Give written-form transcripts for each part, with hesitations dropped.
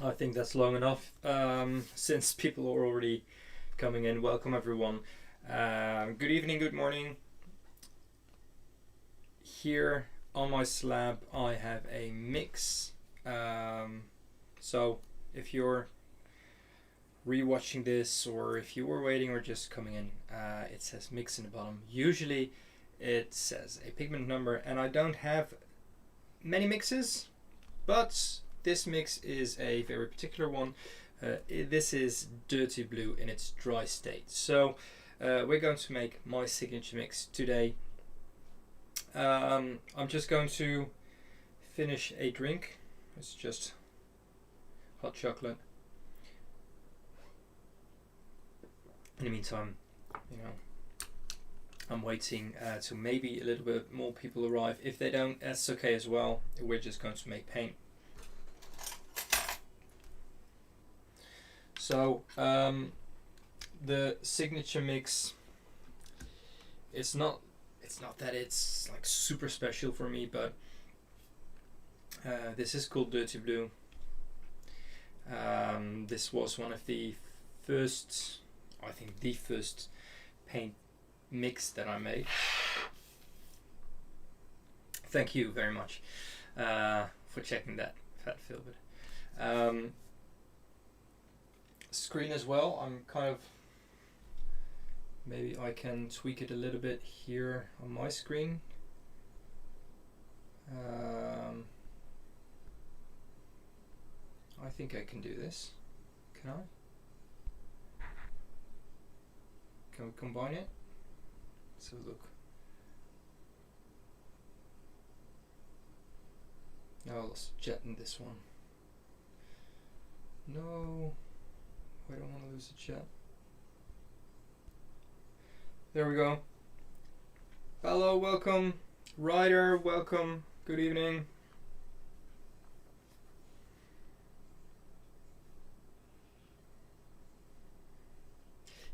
I think that's long enough since people are already coming in. Welcome everyone. Good evening, good morning. Here on my slab I have a mix. So if you're rewatching this or if you were waiting or just coming in, it says mix in the bottom. Usually it says a pigment number, and I don't have many mixes, but this mix is a very particular one. This is dirty blue in its dry state. So we're going to make my signature mix today. I'm just going to finish a drink. It's just hot chocolate. In the meantime, I'm waiting till maybe a little bit more people arrive. If they don't, that's okay as well. We're just going to make paint. So the signature mix, it's not that it's like super special for me, but this is called Dirty Blue. This was one of the first, I think the first paint mix that I made. Thank you very much for checking that fat filbert. Screen as well. I'm kind of, maybe I can tweak it a little bit here on my screen. I think I can do this. Can I? Can we combine it? Let's have a look. No, let's jet in this one. No, I don't want to lose the jet. There we go. Hello, welcome. Ryder, welcome. Good evening.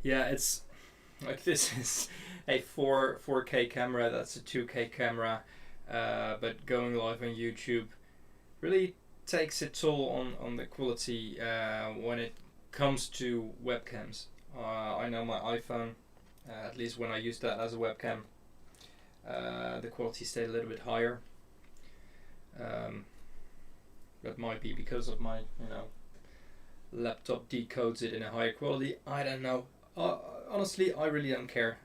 Yeah, it's like this is a 4K camera. That's a 2K camera, but going live on YouTube really takes a toll on the quality when it comes to webcams. I know my iPhone, at least when I used that as a webcam, the quality stayed a little bit higher. That might be because of my laptop decodes it in a higher quality. I don't know. Honestly, I really don't care.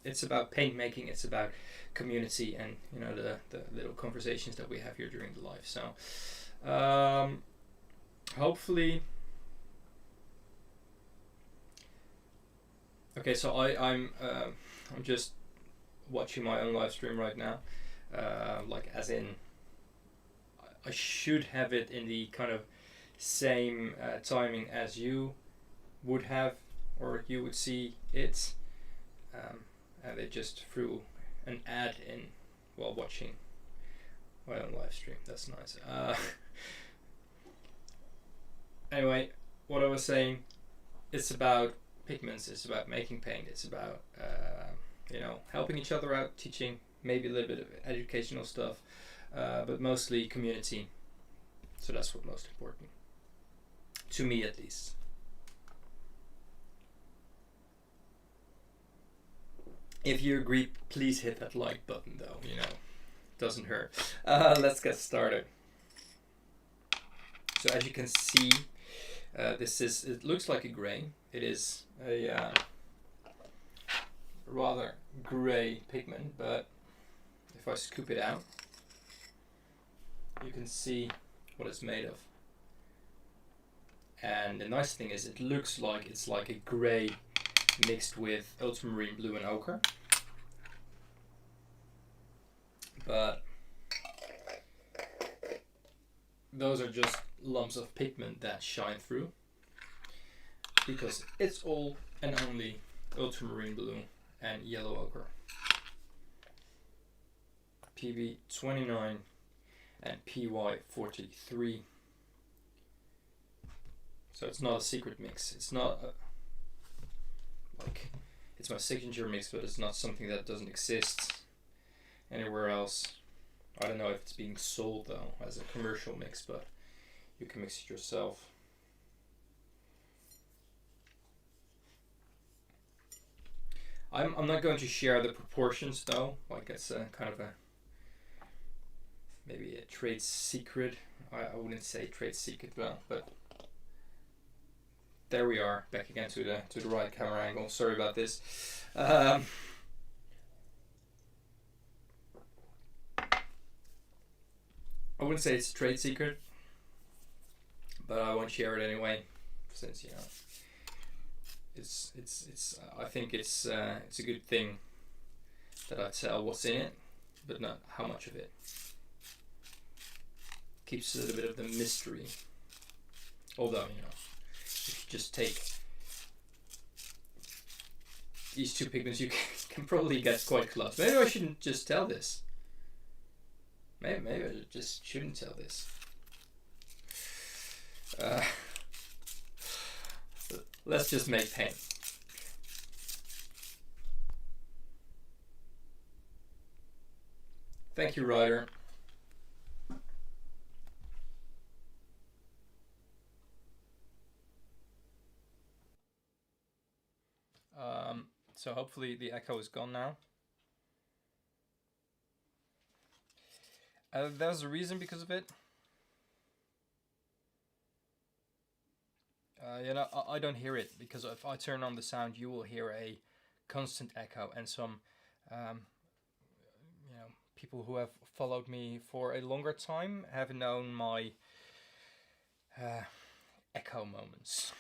It's about paint making. It's about community and the little conversations that we have here during the live. So hopefully. Okay, so I'm just watching my own live stream right now. Like as in, I should have it in the kind of same timing as you would have, or you would see it, and they just threw an ad in while watching my own live stream. That's nice. Anyway, what I was saying, it's about pigments, it's about making paint, it's about helping each other out, teaching, maybe a little bit of educational stuff, but mostly community. So that's what's most important, to me at least. If you agree, please hit that like button though, doesn't hurt. Let's get started. So as you can see, it looks like a gray. It is a rather gray pigment, but if I scoop it out, you can see what it's made of. And the nice thing is it looks like it's like a gray mixed with ultramarine blue and ochre. But those are just lumps of pigment that shine through, because it's all and only ultramarine blue and yellow ochre. PB29 and PY43. So it's not a secret mix. It's not it's my signature mix, but it's not something that doesn't exist anywhere else. I don't know if it's being sold though as a commercial mix, but you can mix it yourself. I'm not going to share the proportions though, like it's a kind of a maybe a trade secret. I wouldn't say trade secret though, but there we are, back again to the right camera angle. Sorry about this. I wouldn't say it's a trade secret, but I won't share it anyway, since you know it's I think it's a good thing that I tell what's in it, but not how much of it. Keeps a little bit of the mystery. Although, you know, if you just take these two pigments, you can probably get quite close. Maybe I shouldn't just tell this. Maybe I just shouldn't tell this. Let's just make paint. Thank you, Ryder. So hopefully the echo is gone now. There's a reason because of it. You know, I don't hear it because if I turn on the sound, you will hear a constant echo, and some, you know, people who have followed me for a longer time have known my echo moments,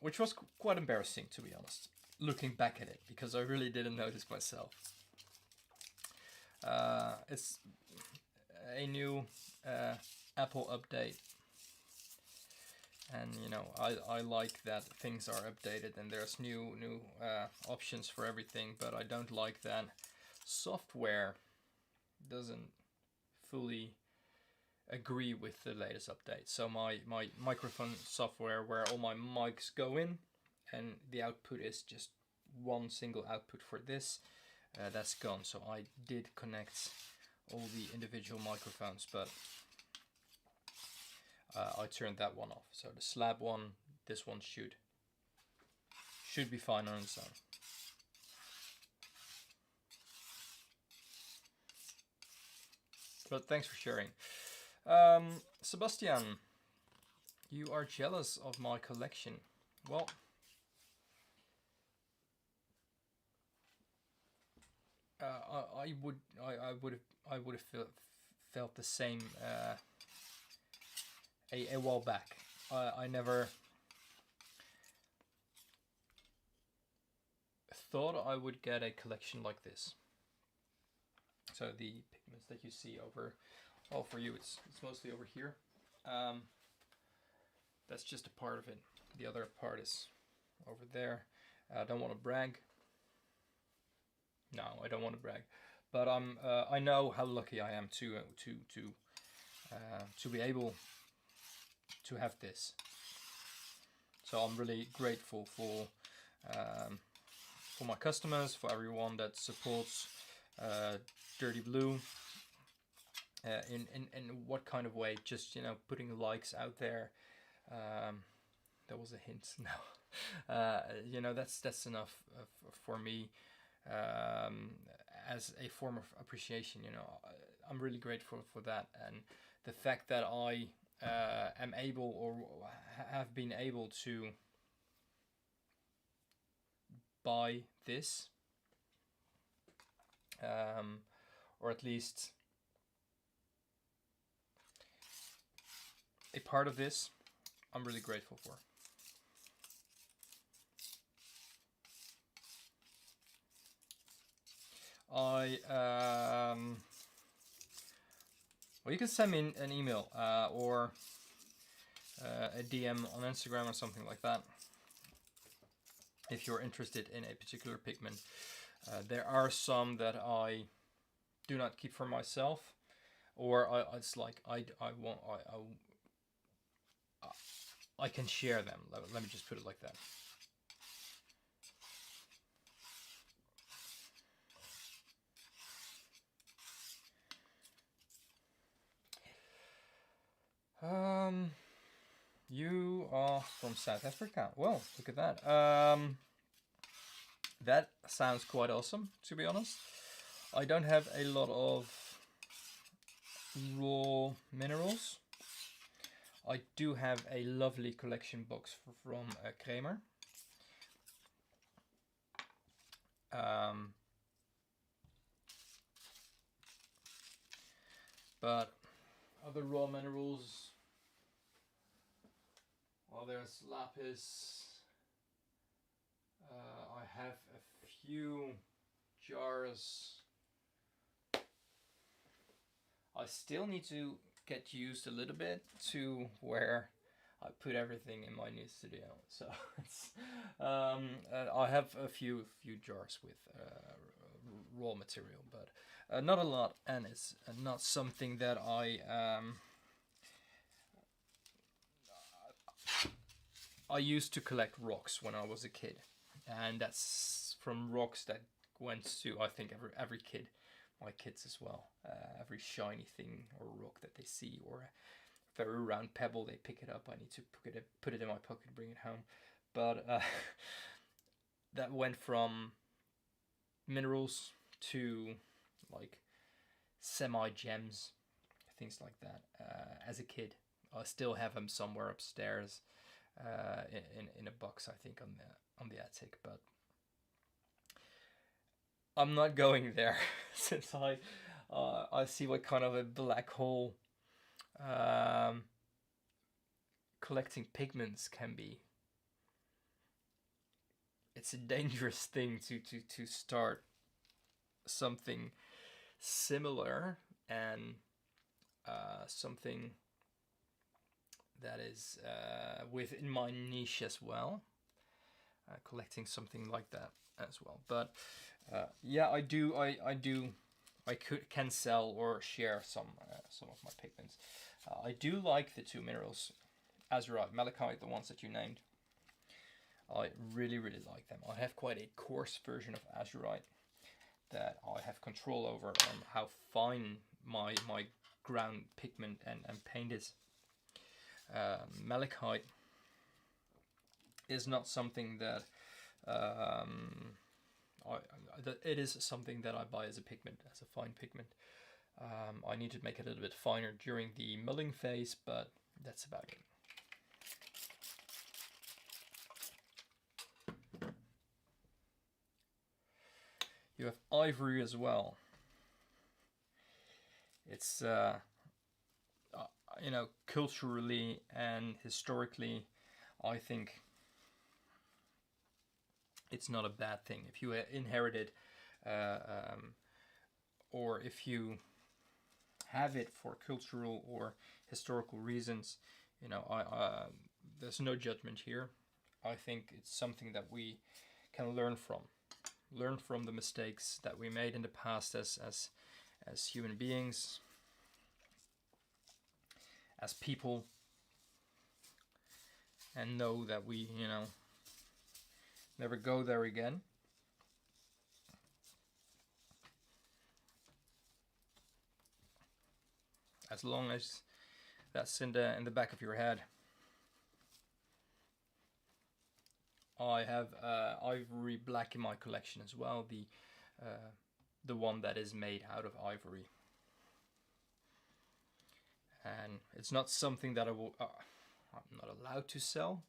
which was quite embarrassing, to be honest, looking back at it, because I really didn't notice myself. It's a new Apple update. And you know, I like that things are updated and there's new options for everything, but I don't like that software doesn't fully agree with the latest update. So my microphone software, where all my mics go in and the output is just one single output for this, that's gone. So I did connect all the individual microphones, but I turned that one off. So the slab one, this one should be fine on its own. But thanks for sharing. Sebastian, you are jealous of my collection. Well, I would have felt the same a while back. I never thought I would get a collection like this. So the pigments that you see over, well, for you it's mostly over here. That's just a part of it. The other part is over there. I don't want to brag. No, I don't want to brag, but I know how lucky I am to be able to have this. So I'm really grateful for my customers, for everyone that supports Dirty Blue. In what kind of way? Just, you know, putting likes out there. That was a hint. No, you know, that's enough for me. As a form of appreciation, you know, I'm really grateful for that, and the fact that I am able, or have been able to buy this, or at least a part of this, I'm really grateful for. Well, you can send me an email or a DM on Instagram or something like that if you're interested in a particular pigment. There are some that I do not keep for myself, or it's like I can share them. Let me just put it like that. You are from South Africa. Well, look at that. That sounds quite awesome, to be honest. I don't have a lot of raw minerals. I do have a lovely collection box from Kramer. But other raw minerals, well, there's lapis. I have a few jars. I still need to get used a little bit to where I put everything in my new studio. So it's, I have a few jars with raw material, but not a lot, and it's not something that I used to collect rocks when I was a kid, and that's from rocks that went to, I think, every kid, my kids as well. Every shiny thing or rock that they see, or a very round pebble, they pick it up. I need to put it in my pocket, bring it home. But that went from minerals to like semi-gems, things like that. As a kid, I still have them somewhere upstairs. In a box, I think, on the attic, but I'm not going there since I see what kind of a black hole collecting pigments can be. It's a dangerous thing to start something similar, and something that is within my niche as well, collecting something like that as well. But yeah, I can sell or share some of my pigments. I do like the two minerals, azurite, malachite, the ones that you named. I really like them. I have quite a coarse version of azurite that I have control over on how fine my ground pigment and paint is. Malachite is not something that it is something that I buy as a pigment, as a fine pigment. I need to make it a little bit finer during the mulling phase, but that's about it. You have ivory as well. It's you know, culturally and historically, I think it's not a bad thing. If you inherit it, or if you have it for cultural or historical reasons, you know, there's no judgment here. I think it's something that we can learn from the mistakes that we made in the past as human beings, as people, and know that we, you know, never go there again. As long as that's in the back of your head. I have ivory black in my collection as well, the one that is made out of ivory. And it's not something that I'm not allowed to sell,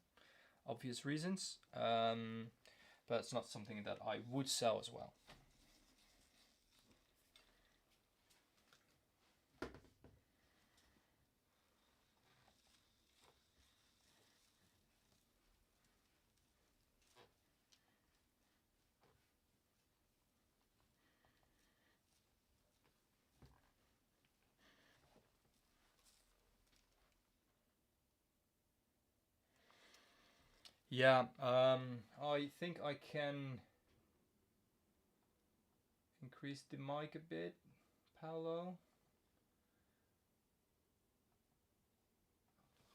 obvious reasons, but it's not something that I would sell as well. Yeah, I think I can increase the mic a bit, Paolo.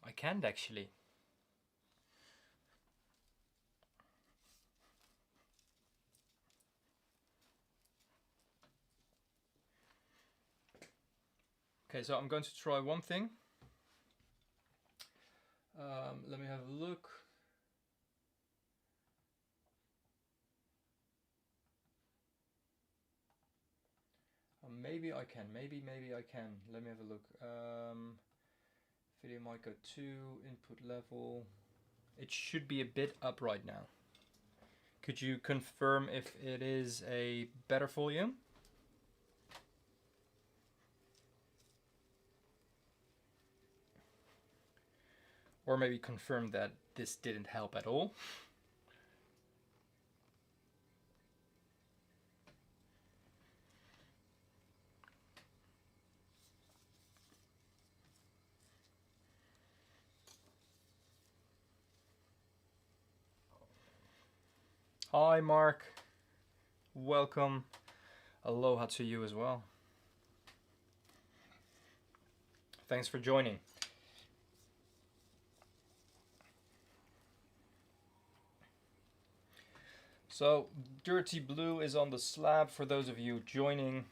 I can't actually. Okay, so I'm going to try one thing. Let me have a look. Maybe I can. Maybe I can. Let me have a look. Video might go 2, input level. It should be a bit up right now. Could you confirm if it is a better volume? Or maybe confirm that this didn't help at all. Hi Mark, welcome. Aloha to you as well. Thanks for joining. So, dirty blue is on the slab for those of you joining.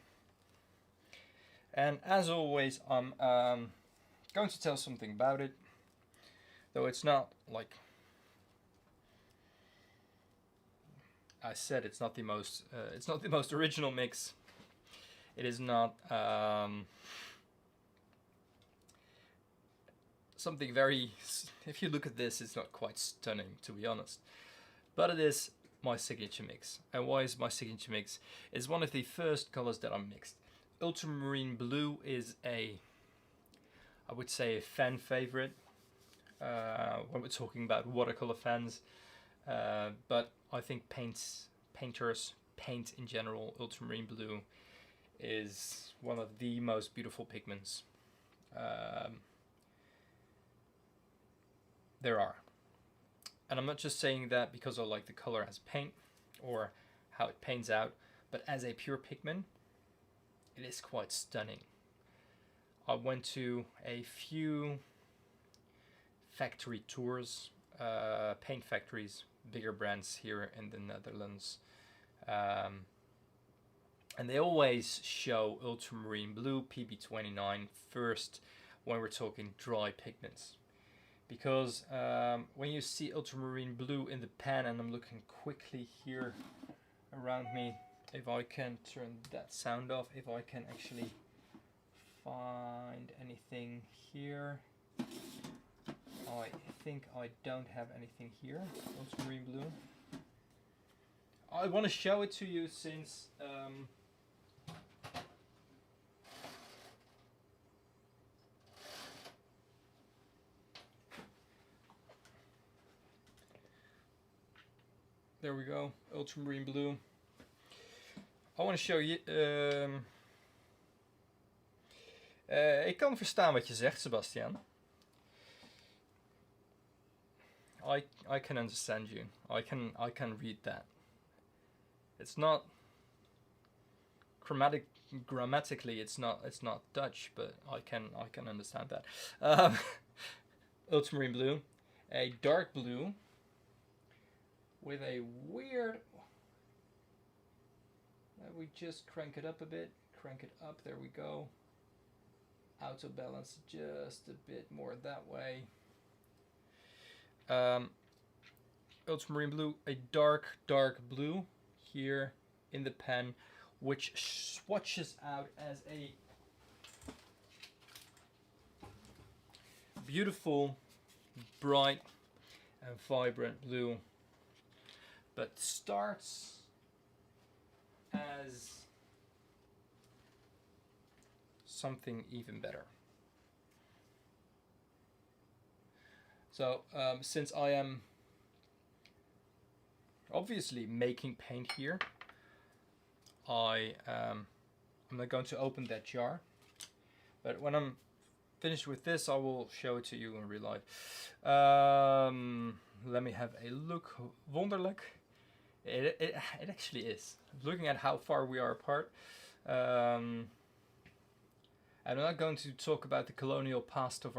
And as always, I'm going to tell something about it. Though it's not like I said, it's not the most original mix. It is not something very. If you look at this, it's not quite stunning, to be honest. But it is my signature mix. And why is my signature mix? It's one of the first colors that I mixed. Ultramarine blue is I would say a fan favorite when we're talking about watercolor fans. But I think painters paint in general. Ultramarine blue is one of the most beautiful pigments there are. And I'm not just saying that because I like the color as paint or how it paints out, but as a pure pigment, it is quite stunning. I went to a few factory tours, paint factories, bigger brands here in the Netherlands. And they always show ultramarine blue PB29 first when we're talking dry pigments. Because when you see ultramarine blue in the pan, and I'm looking quickly here around me, if I can turn that sound off, if I can actually find anything here. I think I don't have anything here, ultramarine blue. I want to show it to you since there we go, ultramarine blue. I want to show you. Ik kan verstaan wat je zegt, Sebastian. I can understand you. I can read that. It's not grammatically it's not Dutch, but I can understand that. Ultramarine blue, a dark blue with a weird. We just crank it up a bit. Crank it up. There we go. Auto balance just a bit more that way. Ultramarine blue, a dark blue here in the pen, which swatches out as a beautiful, bright and vibrant blue, but starts as something even better. So since I am obviously making paint here, I'm not going to open that jar, but when I'm finished with this, I will show it to you in real life. Let me have a look. Wonderlijk. It actually is. Looking at how far we are apart. I'm not going to talk about the colonial past of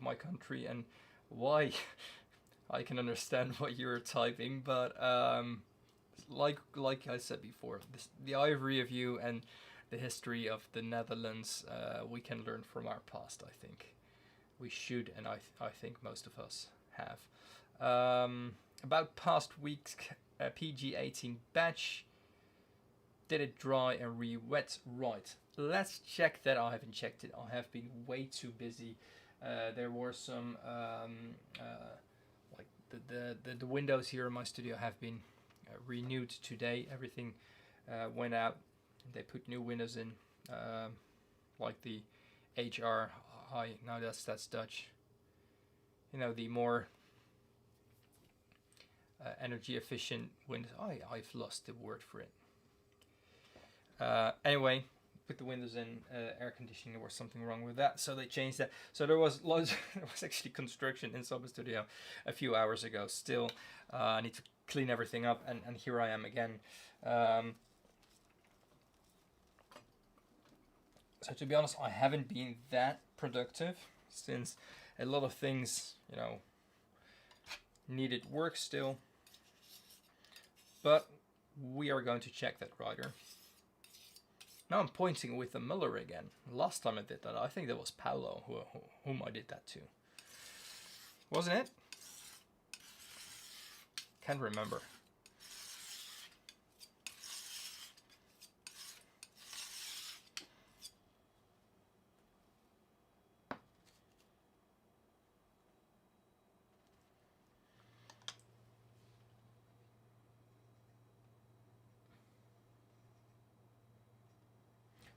my country and why. I can understand what you're typing, but like I said before, the ivory of you and the history of the Netherlands, we can learn from our past, I think. we should, and I think most of us have. About past week's PG18 batch. Did it dry and re-wet? Right. Let's check that. I haven't checked it. I have been way too busy. There were some like the windows here in my studio have been renewed today. Everything went out. They put new windows in, like the HRI. No, that's Dutch. You know, the more energy efficient windows. I've lost the word for it. Anyway, put the windows in, air conditioning. There was something wrong with that, so they changed that. So there was loads. There was actually construction inside the studio a few hours ago. Still, I need to clean everything up, and here I am again. So to be honest, I haven't been that productive since a lot of things, you know, needed work still. But we are going to check that rider. Now I'm pointing with the Muller again. Last time I did that, I think that was Paolo whom I did that to. Wasn't it? Can't remember.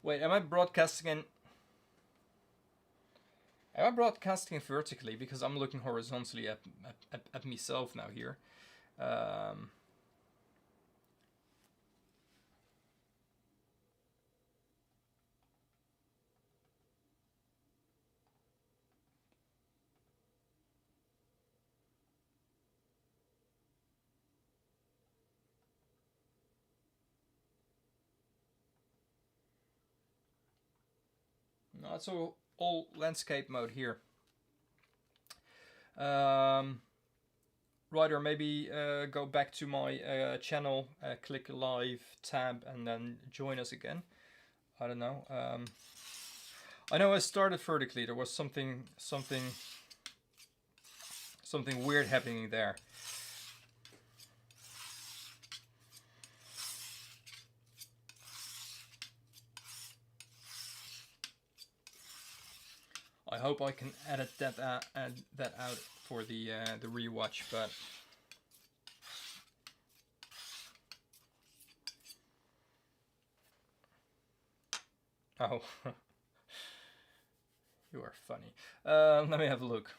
Wait, am I broadcasting vertically? Because I'm looking horizontally at myself now here. No, it's all landscape mode here. Right, or maybe go back to my channel, click live tab, and then join us again. I don't know. I know I started vertically. There was something weird happening there. I hope I can edit that out for the rewatch, but oh, you are funny. Let me have a look.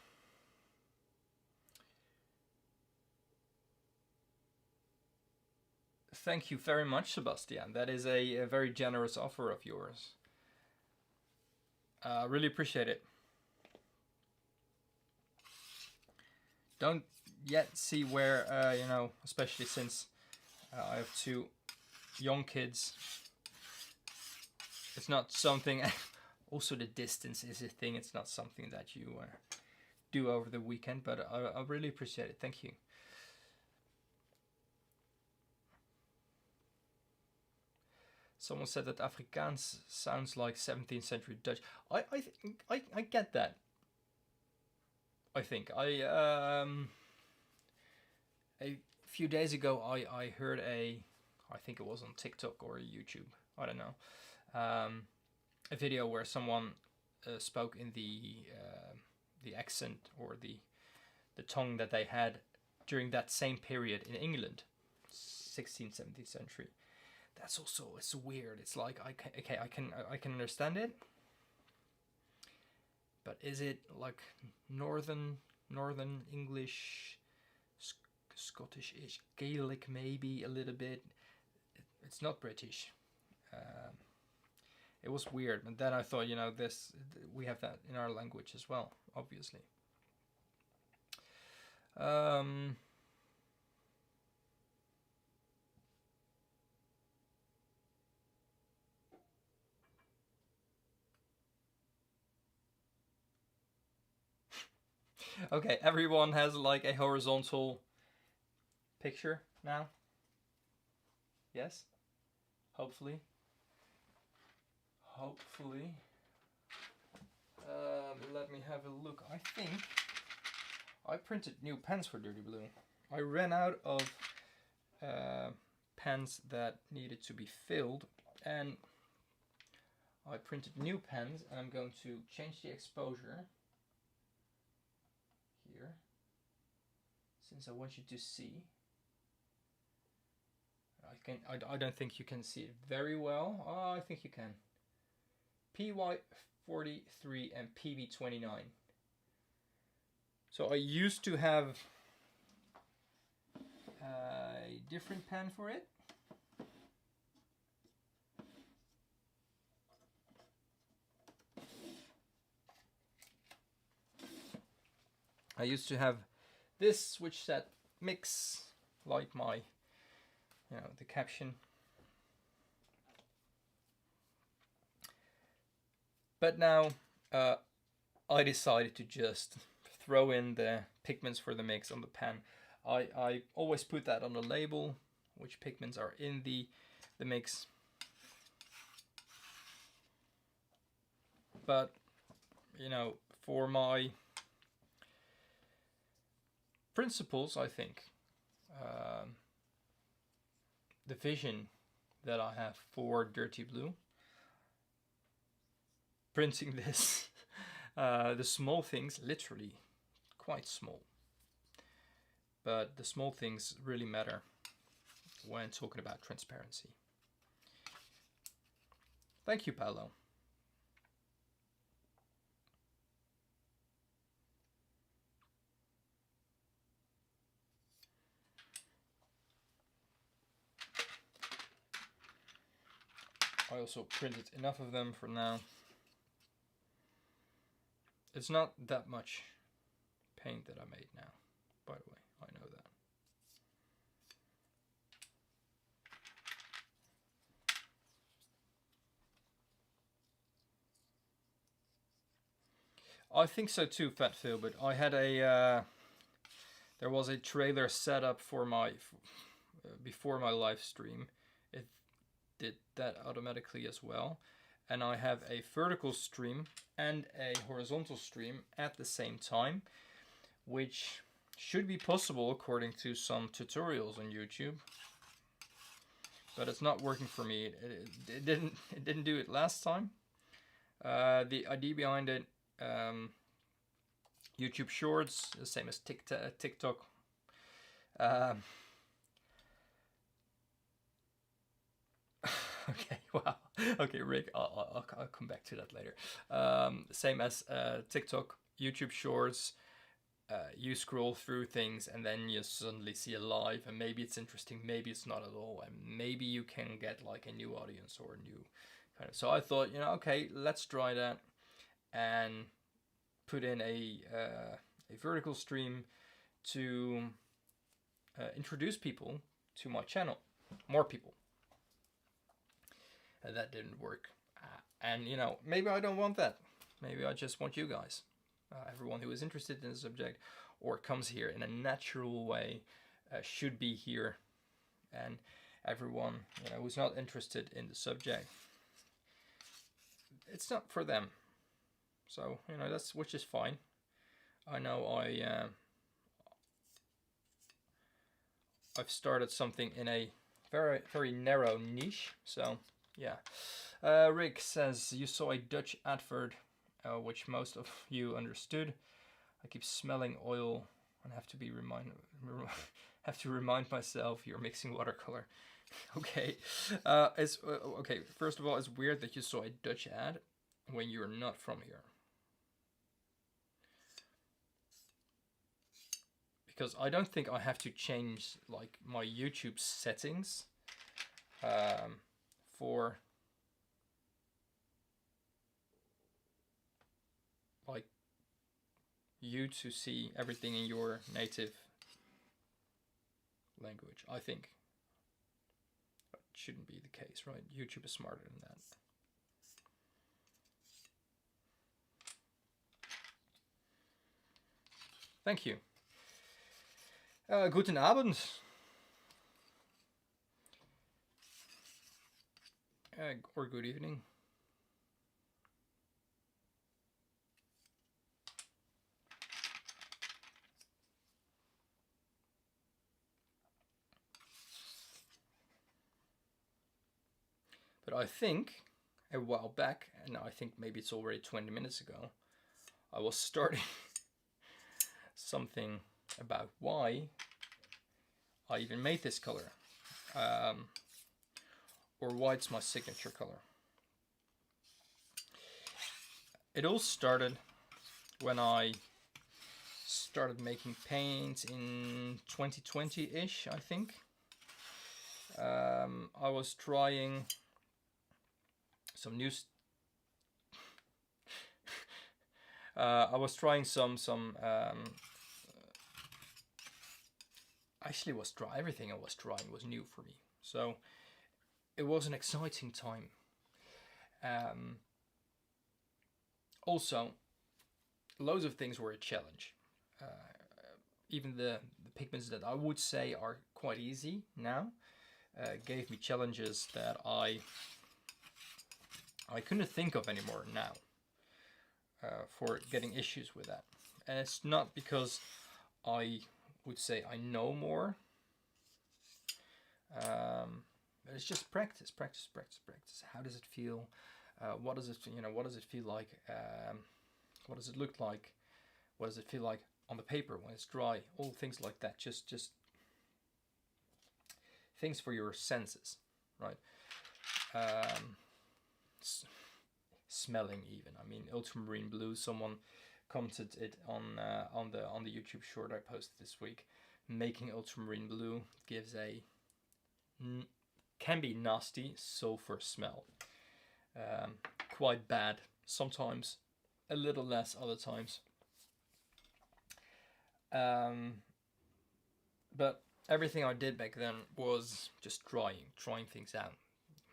Thank you very much, Sebastian. That is a very generous offer of yours. Really appreciate it. Don't yet see where, you know, especially since I have 2 young kids. It's not something, also the distance is a thing. It's not something that you do over the weekend, but I really appreciate it. Thank you. Someone said that Afrikaans sounds like 17th century Dutch. I get that. I think a few days ago I heard I think it was on TikTok or YouTube, I don't know, a video where someone spoke in the accent or the tongue that they had during that same period in England, 16th, 17th century. That's also, it's weird. It's like I can understand it. But is it like northern English, Scottish-ish, Gaelic maybe a little bit? It's not British. It was weird, and then I thought, you know, we have that in our language as well, obviously. Okay, everyone has like a horizontal picture now. Yes? Hopefully. Let me have a look. I think I printed new pens for Dirty Blue. I ran out of pens that needed to be filled, and I printed new pens, and I'm going to change the exposure here, since I want you to see. I don't think you can see it very well. Oh, I think you can. PY43 and PB29. So I used to have a different pen for it. I used to have this, which said mix, like my, the caption. But now I decided to just throw in the pigments for the mix on the pen. I always put that on the label, which pigments are in the mix. But, for my principles, I think the vision that I have for Dirty Blue, printing this, the small things, literally quite small, but the small things really matter when talking about transparency. Thank you, Paolo. I also printed enough of them for now. It's not that much paint that I made now, by the way, I know that. I think so too, Fat Phil, but I had there was a trailer set up for before my live stream. It did that automatically as well. And I have a vertical stream and a horizontal stream at the same time, which should be possible according to some tutorials on YouTube. But it's not working for me. It didn't do it last time. The idea behind it, YouTube Shorts, the same as TikTok. Okay, wow. Okay, Rick, I'll come back to that later. Same as TikTok, YouTube Shorts. You scroll through things and then you suddenly see a live, and maybe it's interesting, maybe it's not at all, and maybe you can get like a new audience or a new kind of. So I thought, okay, let's try that and put in a vertical stream to introduce people to my channel, more people. That didn't work, and maybe I don't want that. Maybe I just want you guys, everyone who is interested in the subject or comes here in a natural way, should be here, and everyone who's not interested in the subject, it's not for them. So that's, which is fine. I know I've started something in a very, very narrow niche, so yeah. Rick says, you saw a Dutch advert, which most of you understood. I keep smelling oil and have to remind myself you're mixing watercolor. Okay. Okay. First of all, it's weird that you saw a Dutch ad when you're not from here. Because I don't think I have to change like my YouTube settings for like you to see everything in your native language. I think it shouldn't be the case, right? YouTube is smarter than that. Thank you. Guten Abend. Or good evening. I think a while back, and I think maybe it's already 20 minutes ago, I was starting something about why I even made this color, or why it's my signature color. It all started when I started making paint in 2020-ish, I think. I was trying some new. I was trying some. Actually, everything I was trying was new for me. So it was an exciting time. Also, loads of things were a challenge. Even the pigments that I would say are quite easy now gave me challenges that I couldn't think of anymore now for getting issues with that. And it's not because I would say I know more, but it's just practice. How does it feel? What does it feel like? What does it look like? What does it feel like on the paper when it's dry? All things like that. Just things for your senses, right? Smelling even. I mean, ultramarine blue. Someone commented it on the YouTube short I posted this week. Making ultramarine blue gives can be nasty sulfur smell. Quite bad sometimes, a little less other times. But everything I did back then was just trying things out.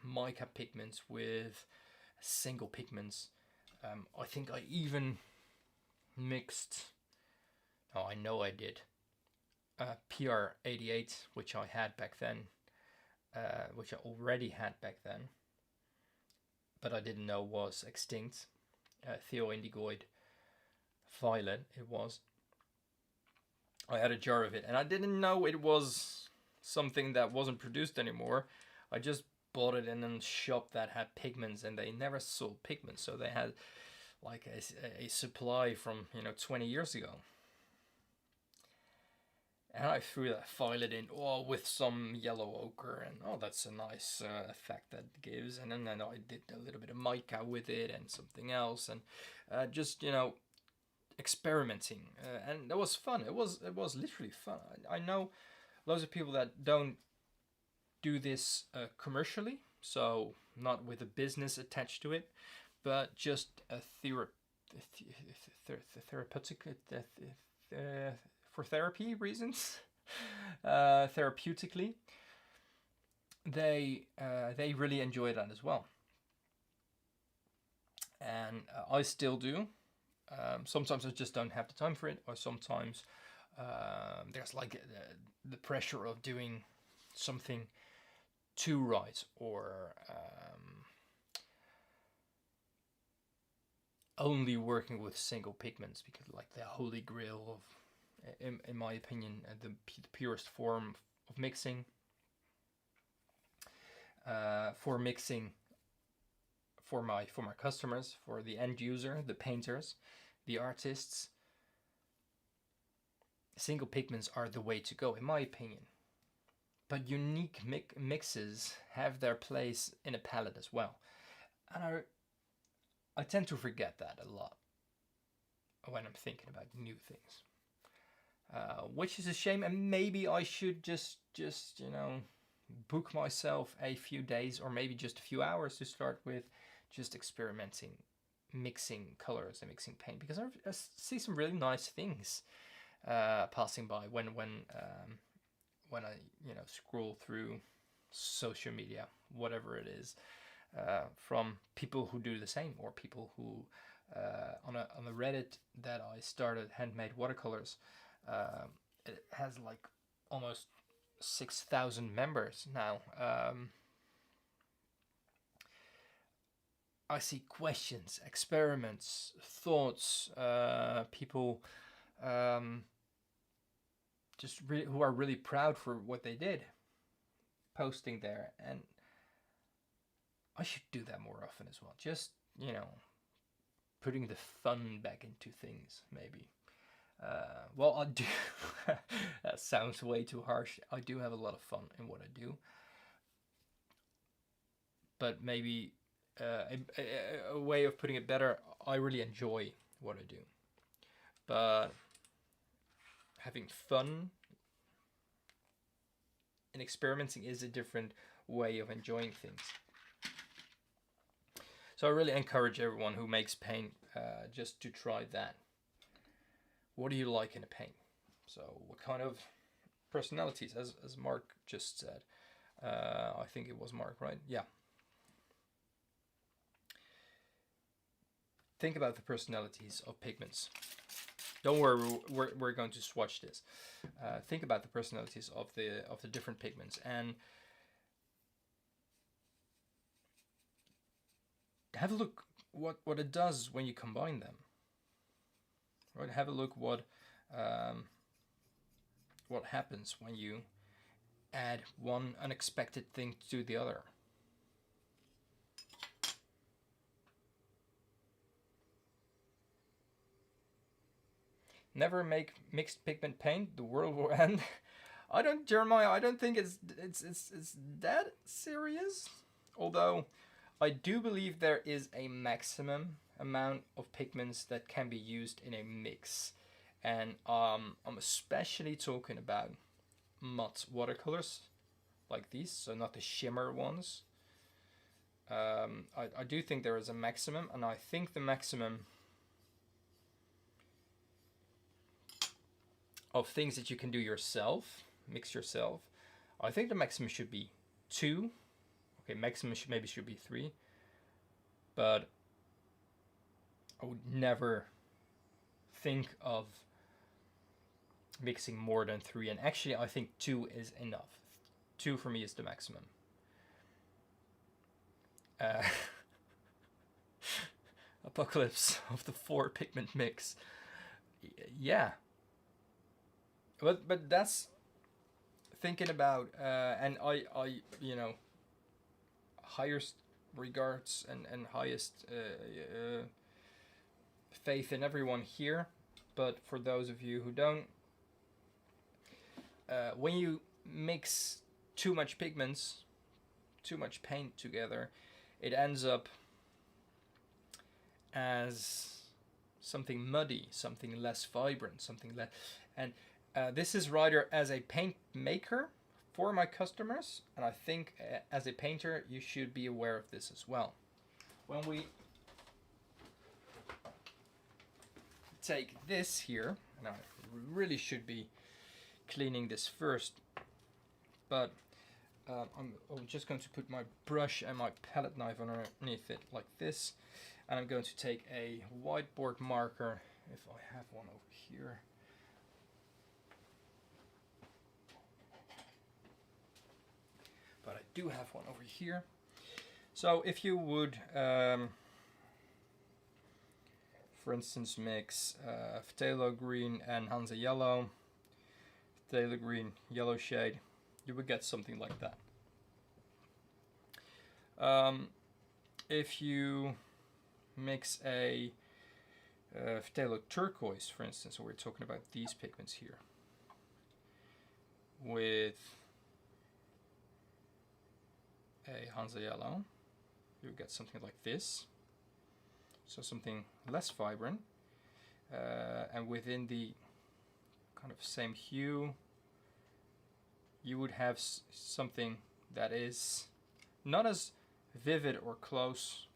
Mica pigments with single pigments. I think I even mixed. Oh, I know I did. PR88, which I had back then, which I already had back then, but I didn't know was extinct. Thioindigoid violet it was. I had a jar of it, and I didn't know it was something that wasn't produced anymore. I just bought it in a shop that had pigments, and they never sold pigments, so they had like a supply from 20 years ago. And I threw that violet in, with some yellow ochre, and that's a nice effect that gives. And then I did a little bit of mica with it and something else, and just experimenting, and it was fun. It was literally fun. I know loads of people that don't do this commercially, so not with a business attached to it, but just a therapeutic for therapy reasons, therapeutically. They really enjoy that as well, and I still do. Sometimes I just don't have the time for it, or sometimes there's like the pressure of doing something too right, or only working with single pigments, because like the holy grail of, in my opinion, the purest form of mixing, for my customers, for the end user, the painters, the artists. Single pigments are the way to go, in my opinion. But unique mixes have their place in a palette as well, and I tend to forget that a lot when I'm thinking about new things, which is a shame. And maybe I should just book myself a few days, or maybe just a few hours, to start with just experimenting, mixing colors and mixing paint, because I see some really nice things passing by when I scroll through social media, whatever it is, from people who do the same, or people who on a Reddit that I started, handmade watercolors. It has like almost 6,000 members now. I see questions, experiments, thoughts, people who are really proud for what they did, posting there. And I should do that more often as well. Just, putting the fun back into things, maybe. Well, I do. That sounds way too harsh. I do have a lot of fun in what I do. But maybe a way of putting it better, I really enjoy what I do. But having fun and experimenting is a different way of enjoying things. So I really encourage everyone who makes paint just to try that. What do you like in a paint? So what kind of personalities, as Mark just said. I think it was Mark, right? Yeah. Think about the personalities of pigments. Don't worry, we're going to swatch this. Think about the personalities of the different pigments and have a look what it does when you combine them. Right? Have a look what happens when you add one unexpected thing to the other. Never make mixed pigment paint. The world will end. Jeremiah. I don't think it's that serious. Although, I do believe there is a maximum amount of pigments that can be used in a mix, and I'm especially talking about matte watercolors like these, so not the shimmer ones. I do think there is a maximum, and I think the maximum of things that you can do yourself, mix yourself, I think the maximum should be 2. Okay, maximum should be 3, but I would never think of mixing more than 3. And actually, I think 2 is enough. 2 for me is the maximum. Apocalypse of the 4 pigment mix. Yeah. But that's thinking about and I highest regards and highest faith in everyone here, but for those of you who don't, when you mix too much pigments, too much paint together, it ends up as something muddy, something less vibrant, something less, and this is rather as a paint maker for my customers, and I think as a painter you should be aware of this as well. When we take this here, and I really should be cleaning this first, but I'm just going to put my brush and my palette knife underneath it like this, and I'm going to take a whiteboard marker, if I have one over here. But I do have one over here. So if you would, for instance, mix phthalo green and Hansa yellow, phthalo green, yellow shade, you would get something like that. If you mix a phthalo turquoise, for instance, so we're talking about these pigments here, with a Hansa yellow, you get something like this. So something less vibrant, and within the kind of same hue, you would have something that is not as vivid or close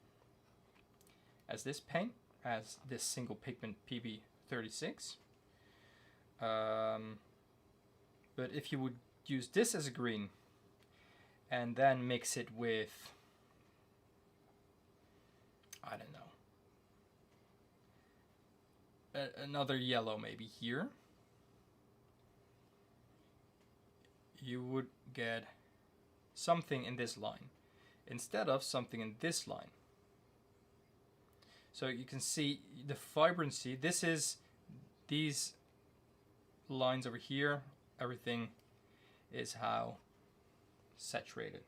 as this paint, as this single pigment PB36. But if you would use this as a green, and then mix it with, I don't know, another yellow maybe here, you would get something in this line instead of something in this line. So you can see the vibrancy. This is these lines over here, everything is how saturated,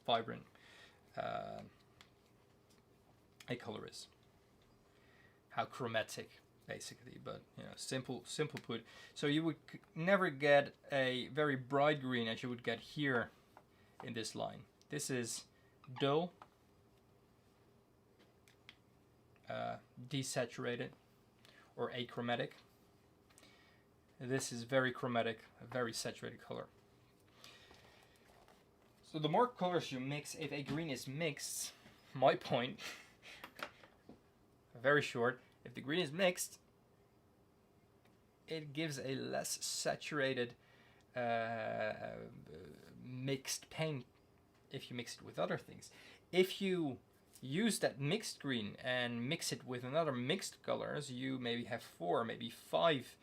vibrant a color is. How chromatic, basically, but you know, simple put. So you would never get a very bright green as you would get here in this line. This is dull, desaturated, or achromatic. This is very chromatic, a very saturated color. So the more colors you mix, if a green is mixed, my point, very short, if the green is mixed, it gives a less saturated mixed paint if you mix it with other things. If you use that mixed green and mix it with another mixed colors, you maybe have 4, maybe 5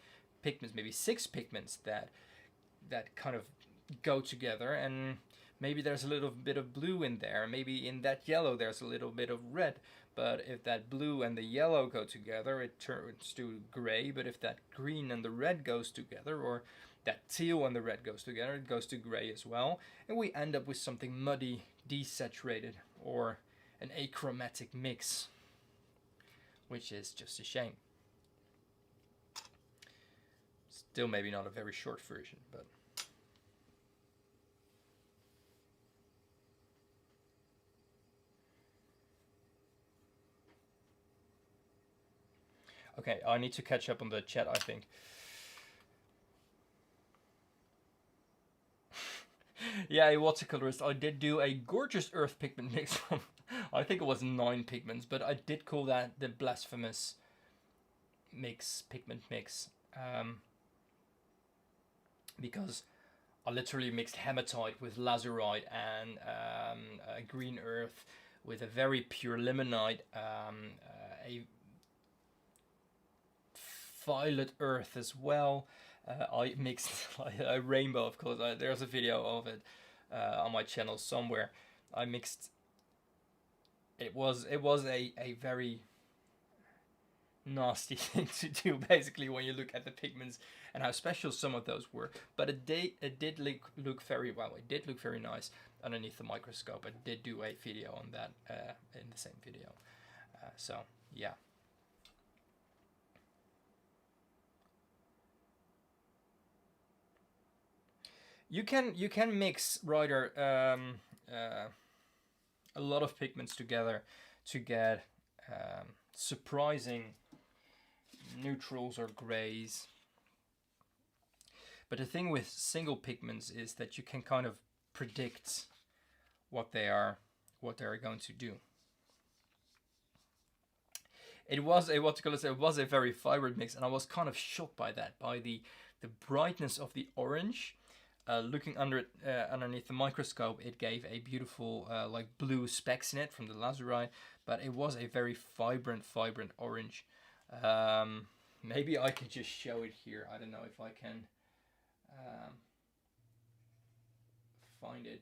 pigments, maybe 6 pigments that kind of go together, and maybe there's a little bit of blue in there, maybe in that yellow there's a little bit of red, but if that blue and the yellow go together, it turns to gray. But if that green and the red goes together, or that teal and the red goes together, it goes to gray as well, and we end up with something muddy, desaturated, or an achromatic mix, which is just a shame. Still maybe not a very short version, but okay, I need to catch up on the chat, I think. Yeah, a watercolorist. I did do a gorgeous earth pigment mix from, I think it was 9 pigments, but I did call that the blasphemous pigment mix. Because I literally mixed hematite with lazurite and green earth with a very pure limonite, a violet earth as well. I mixed a rainbow of colors. There's a video of it on my channel somewhere. I mixed. It was a very nasty thing to do, basically, when you look at the pigments and how special some of those were. But it did look very well. It did look very nice underneath the microscope. I did do a video on that in the same video. So yeah. You can mix, Ryder, a lot of pigments together to get surprising neutrals or grays. But the thing with single pigments is that you can kind of predict what they are going to do. It was a very vibrant mix, and I was kind of shocked by that, by the brightness of the orange. Looking underneath the microscope, it gave a beautiful like blue specks in it from the lazurite, but it was a very vibrant orange. Maybe I could just show it here. I don't know if I can find it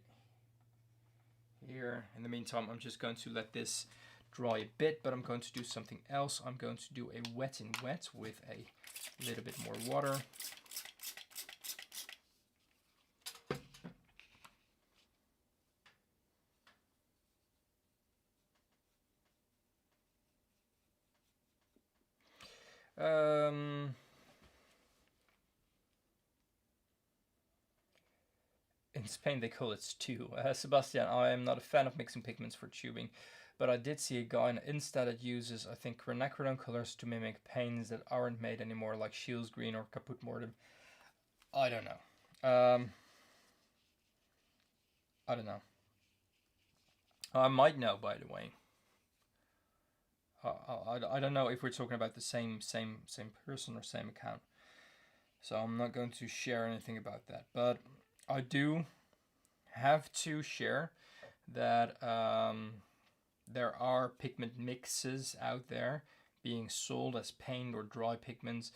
here. In the meantime, I'm just going to let this dry a bit, but I'm going to do something else. I'm going to do a wet in wet with a little bit more water. In Spain they call it stew. Sebastian, I am not a fan of mixing pigments for tubing, but I did see a guy on Insta that uses, I think, quinacridone colors to mimic paints that aren't made anymore, like Shields Green or Caput Mortem. I don't know. I don't know. I might know, by the way. I don't know if we're talking about the same person or same account, so I'm not going to share anything about that. But I do have to share that there are pigment mixes out there being sold as paint or dry pigments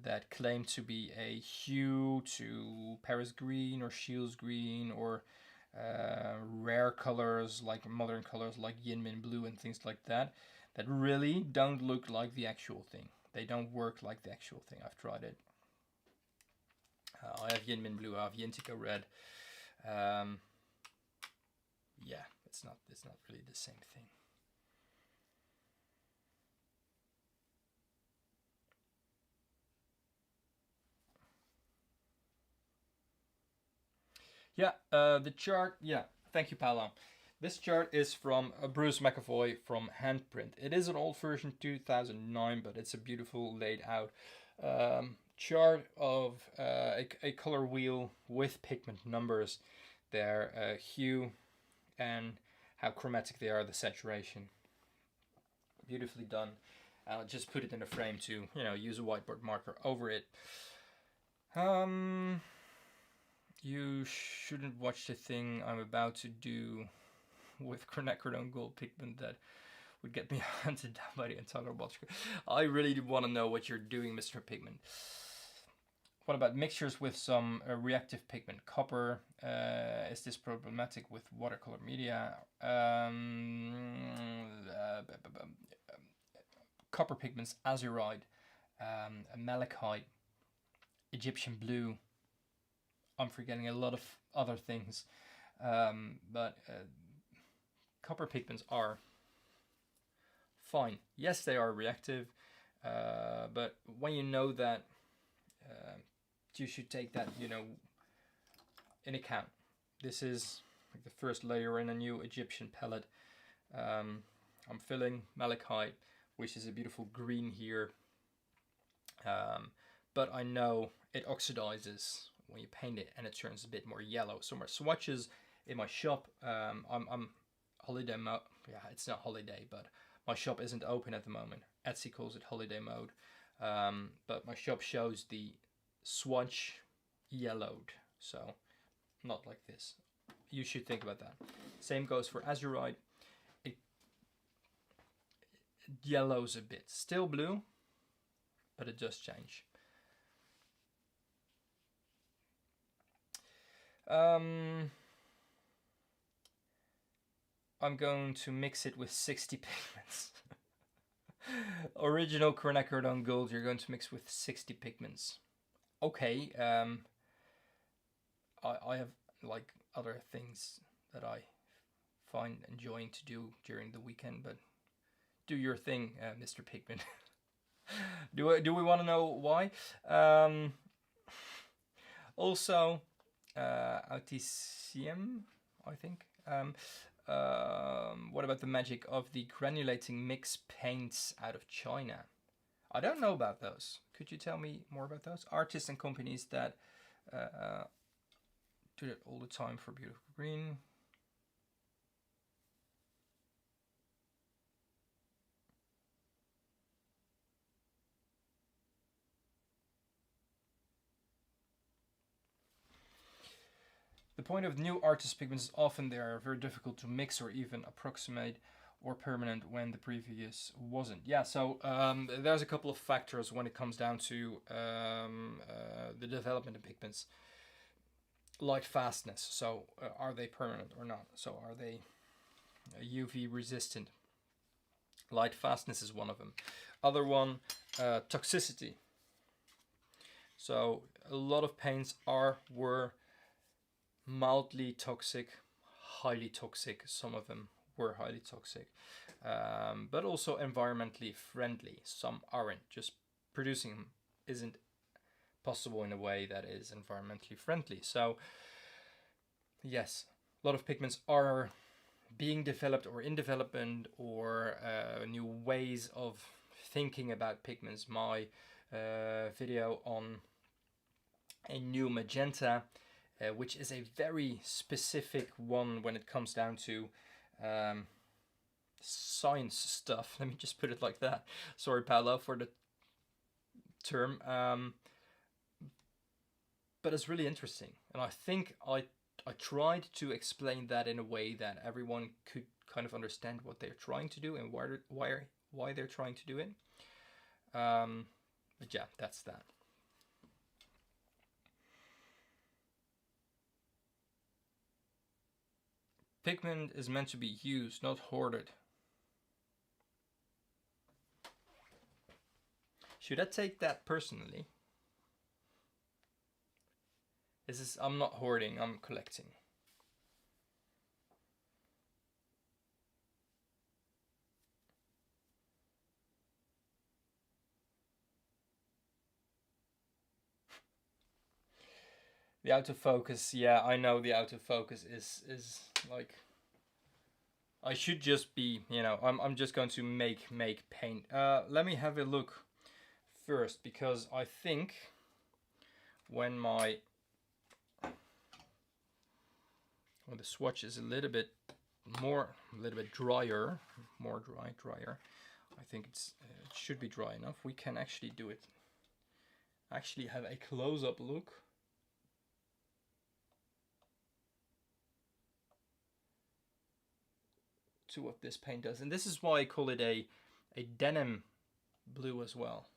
that claim to be a hue to Paris green or Shields green, or rare colors like modern colors like yin min blue and things like that, that really don't look like the actual thing. They don't work like the actual thing. I've tried it. I have yin min blue, I have Yintico red. Yeah, it's not really the same thing. Yeah, the chart, yeah, thank you, Paolo. This chart is from Bruce McAvoy from Handprint. It is an old version, 2009, but it's a beautiful laid out chart of a color wheel with pigment numbers, their hue, and how chromatic they are, the saturation. Beautifully done. I'll just put it in a frame to, use a whiteboard marker over it. You shouldn't watch the thing I'm about to do with quinacridone gold pigment that would get me hunted down by the entire watch. I really want to know what you're doing, Mr. Pigment. What about mixtures with some reactive pigment? Copper, is this problematic with watercolor media? Copper pigments, azurite, malachite, Egyptian blue. I'm forgetting a lot of other things, but copper pigments are fine. Yes, they are reactive, but when you know that, you should take that, in account. This is like the first layer in a new Egyptian palette. I'm filling malachite, which is a beautiful green here, but I know it oxidizes when you paint it and it turns a bit more yellow. So my swatches in my shop, I'm holiday mode. Yeah, it's not holiday, but my shop isn't open at the moment. Etsy calls it holiday mode, but my shop shows the swatch yellowed, so not like this. You should think about that. Same goes for azurite. It yellows a bit, still blue, but it does change. I'm going to mix it with 60 pigments. Original quinacridone gold, you're going to mix with 60 pigments. Okay, I have like other things that I find enjoying to do during the weekend, but do your thing, Mr. Pigment. do we want to know why? Also, Autism, I think. What about the magic of the granulating mix paints out of China? I don't know about those. Could you tell me more about those? Artists and companies that do that all the time for beautiful green. The point of new artist pigments is often they are very difficult to mix or even approximate or permanent when the previous wasn't. Yeah, so there's a couple of factors when it comes down to the development of pigments. Light fastness, so are they permanent or not? So are they UV resistant? Light fastness is one of them. Other one, toxicity. So a lot of paints were mildly toxic, highly toxic. Some of them were highly toxic, but also environmentally friendly. Some aren't. Just producing them isn't possible in a way that is environmentally friendly. So yes, a lot of pigments are being developed or in development, or new ways of thinking about pigments. My video on a new magenta, which is a very specific one when it comes down to science stuff. Let me just put it like that. Sorry, Paolo, for the term. But it's really interesting. And I think I tried to explain that in a way that everyone could kind of understand what they're trying to do and why they're trying to do it. But yeah, that's that. Pigment is meant to be used, not hoarded. Should I take that personally? I'm not hoarding, I'm collecting. The autofocus, yeah, I know the autofocus is like, I should just be, you know, I'm just going to make paint. Let me have a look first, because I think when the swatch is a little bit drier, drier. I think it should be dry enough. We can actually do it. Actually have a close-up look. To what this paint does, and this is why I call it a denim blue as well.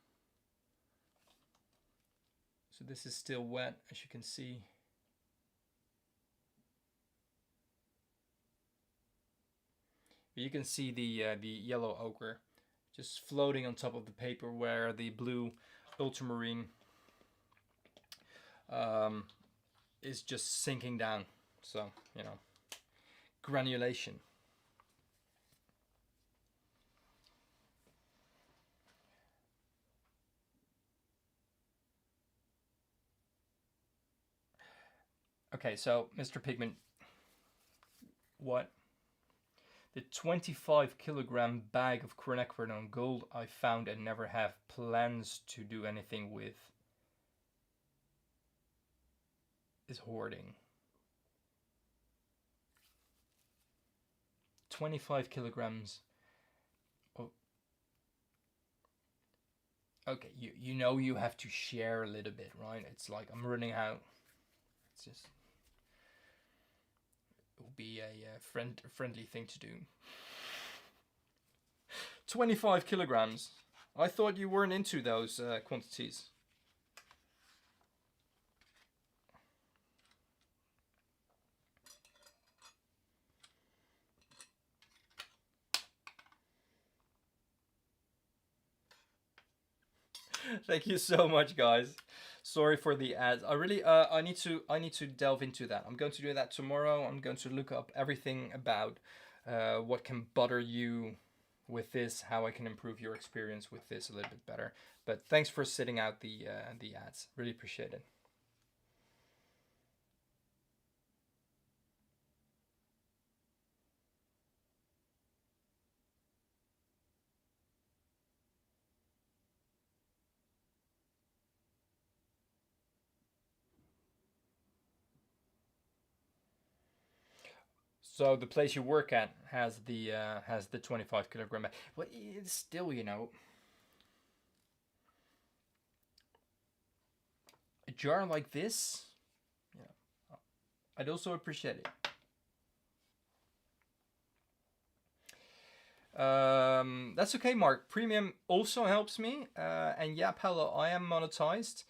So this is still wet, as you can see. You can see the yellow ochre just floating on top of the paper, where the blue ultramarine is just sinking down. So, you know, granulation. Okay, so Mr. Pigment, what? The 25 kilogram bag of quinacridone gold I found and never have plans to do anything with is hoarding. 25 kilograms. Oh. Okay, you know you have to share a little bit, right? It's like, I'm running out. It's just, it will be a friendly thing to do. 25 kilograms. I thought you weren't into those quantities. Thank you so much, guys. Sorry for the ads. I really I need to delve into that. I'm going to do that tomorrow. I'm going to look up everything about what can bother you with this, how I can improve your experience with this a little bit better. But thanks for sitting out the ads. Really appreciate it. So the place you work at has the 25 kilogram bag. Well, it's still, you know, a jar like this. Yeah, I'd also appreciate it. That's okay, Mark. Premium also helps me, and yeah, Paolo, I am monetized,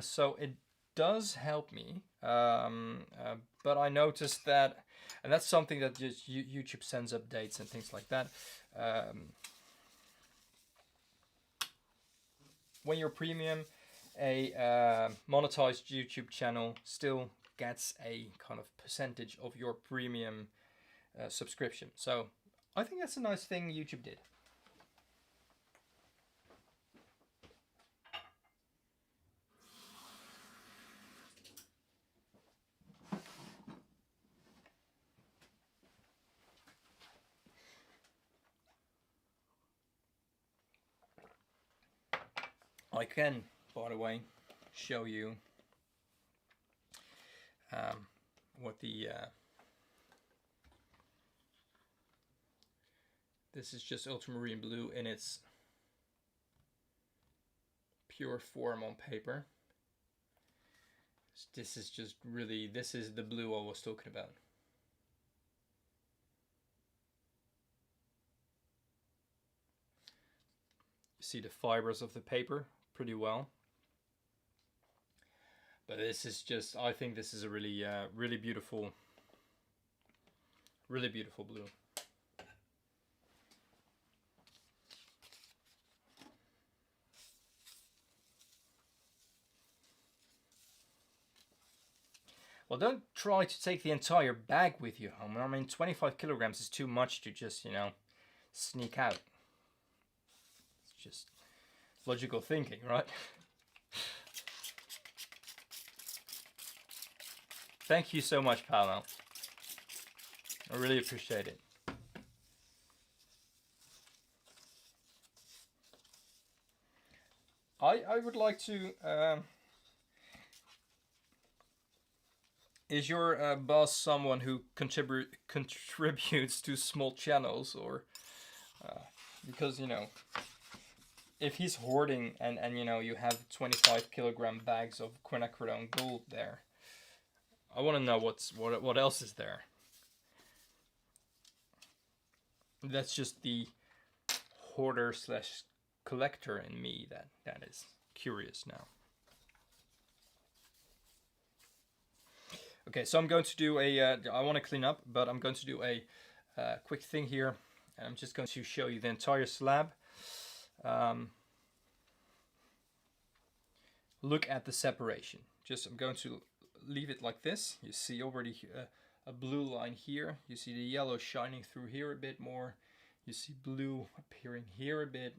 so it does help me. But I noticed that, and that's something that just YouTube sends updates and things like that. When you're premium, a monetized YouTube channel still gets a kind of percentage of your premium subscription. So I think that's a nice thing YouTube did. I can, by the way, show you what the this is just ultramarine blue in its pure form on paper. This is just really, this is the blue I was talking about. You see the fibers of the paper pretty well. But this is just, I think this is a really, really beautiful blue. Well, don't try to take the entire bag with you home. I mean, 25 kilograms is too much to just, you know, sneak out. It's just logical thinking, right? Thank you so much, Paolo. I really appreciate it. I would like to. Is your boss someone who contributes to small channels, or because if he's hoarding and you have 25 kilogram bags of quinacridone gold there, I want to know what else is there. That's just the hoarder slash collector in me that is curious now. Okay, so I'm going to do I want to clean up, but I'm going to do a quick thing here. I'm just going to show you the entire slab. Look at the separation. I'm going to leave it like this. You see already a blue line here. You see the yellow shining through here a bit more. You see blue appearing here a bit.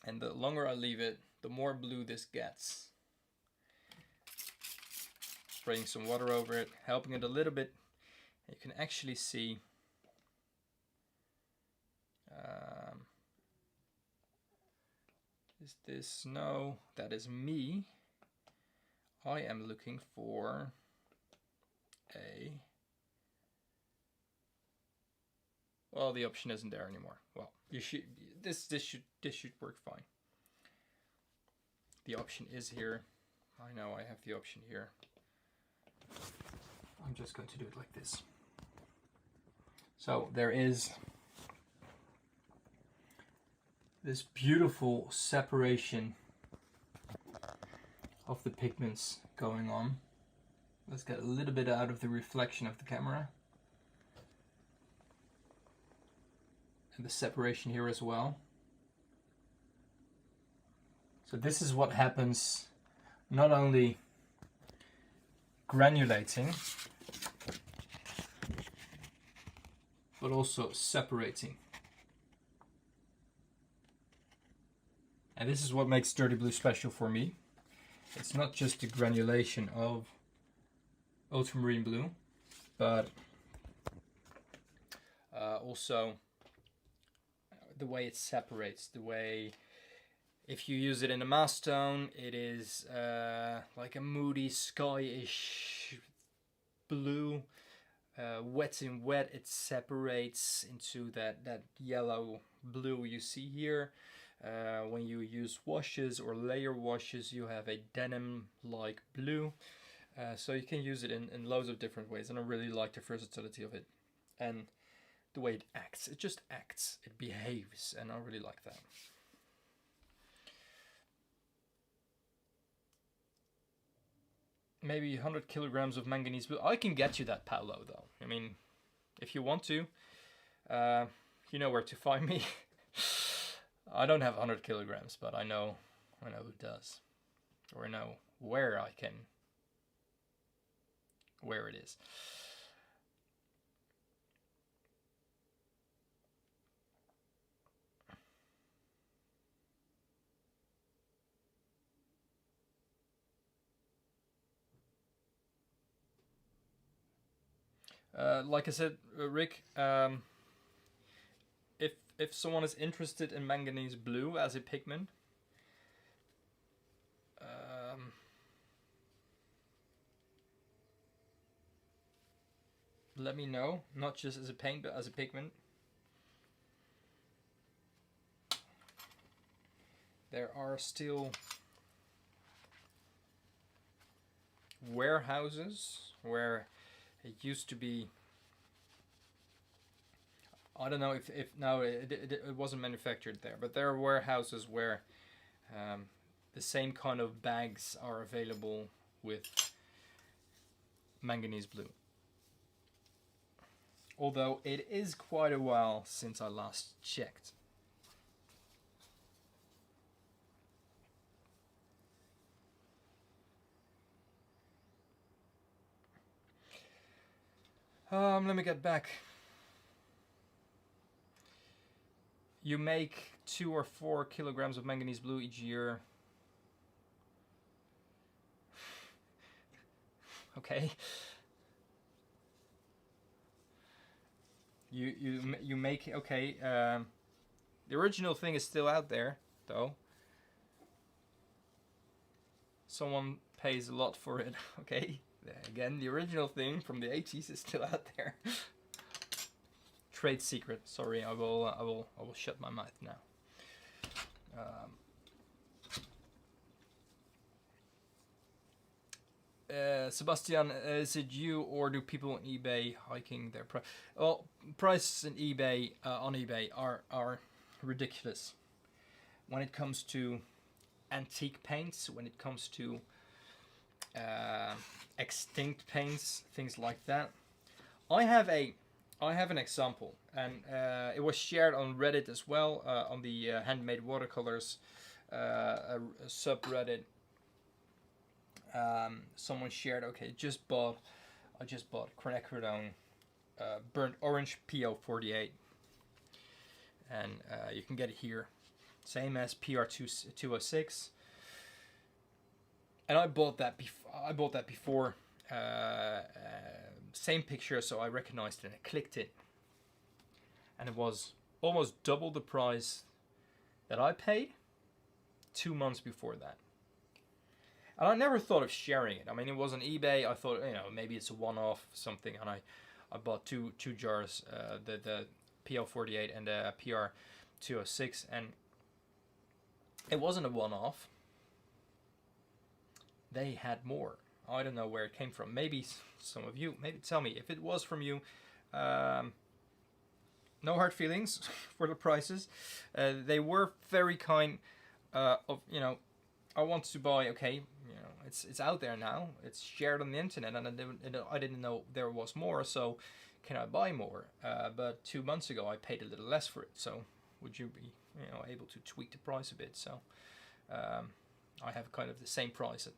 And the longer I leave it, the more blue this gets. Spraying some water over it, helping it a little bit. You can actually see is this? No, that is me. I am looking for well, the option isn't there anymore. Well, this should work fine. The option is here. I know I have the option here. I'm just going to do it like this. So there is this beautiful separation of the pigments going on. Let's get a little bit out of the reflection of the camera. And the separation here as well. So this is what happens, not only granulating, but also separating. And this is what makes Dirty Blue special for me. It's not just the granulation of ultramarine blue, but also the way it separates, the way, if you use it in a mass tone, it is like a moody, sky-ish blue. Wet in wet, it separates into that yellow blue you see here. When you use washes or layer washes, you have a denim-like blue. So you can use it in loads of different ways, and I really like the versatility of it. And the way it acts. It just acts. It behaves, and I really like that. Maybe 100 kilograms of manganese blue. I can get you that, Paolo, though. I mean, if you want to, you know where to find me. I don't have 100 kilograms, but I know who does. Or I know where it is. Like I said, Rick, if someone is interested in manganese blue as a pigment, let me know. Not just as a paint, but as a pigment. There are still warehouses where it used to be, I don't know if now it wasn't manufactured there, but there are warehouses where the same kind of bags are available with manganese blue. Although it is quite a while since I last checked. Let me get back. You make 2 or 4 kilograms of manganese blue each year. Okay. You make, okay. The original thing is still out there, though. Someone pays a lot for it. Okay. Again, the original thing from the 80s is still out there. Trade secret. Sorry, I will shut my mouth now. Sebastian, is it you or do people on eBay hiking their price? Well, prices on eBay are ridiculous. When it comes to antique paints, when it comes to extinct paints, things like that. I have an example, and it was shared on Reddit as well, on the handmade watercolors a subreddit. Someone shared, okay, I just bought quinacridone burnt orange PO48, and you can get it here, same as PR206, and I bought that before. Same picture, so I recognized it and I clicked it, and it was almost double the price that I paid 2 months before that. And I never thought of sharing it. I mean, it was on eBay. I thought, maybe it's a one-off something, and I bought two jars, the PL48 and the PR206, and it wasn't a one-off. They had more. I don't know where it came from. Maybe some of you, maybe tell me if it was from you. No hard feelings for the prices. They were very kind. I want to buy. Okay, it's out there now. It's shared on the internet, and I didn't know there was more. So, can I buy more? But 2 months ago, I paid a little less for it. So, would you be able to tweak the price a bit? So, I have kind of the same price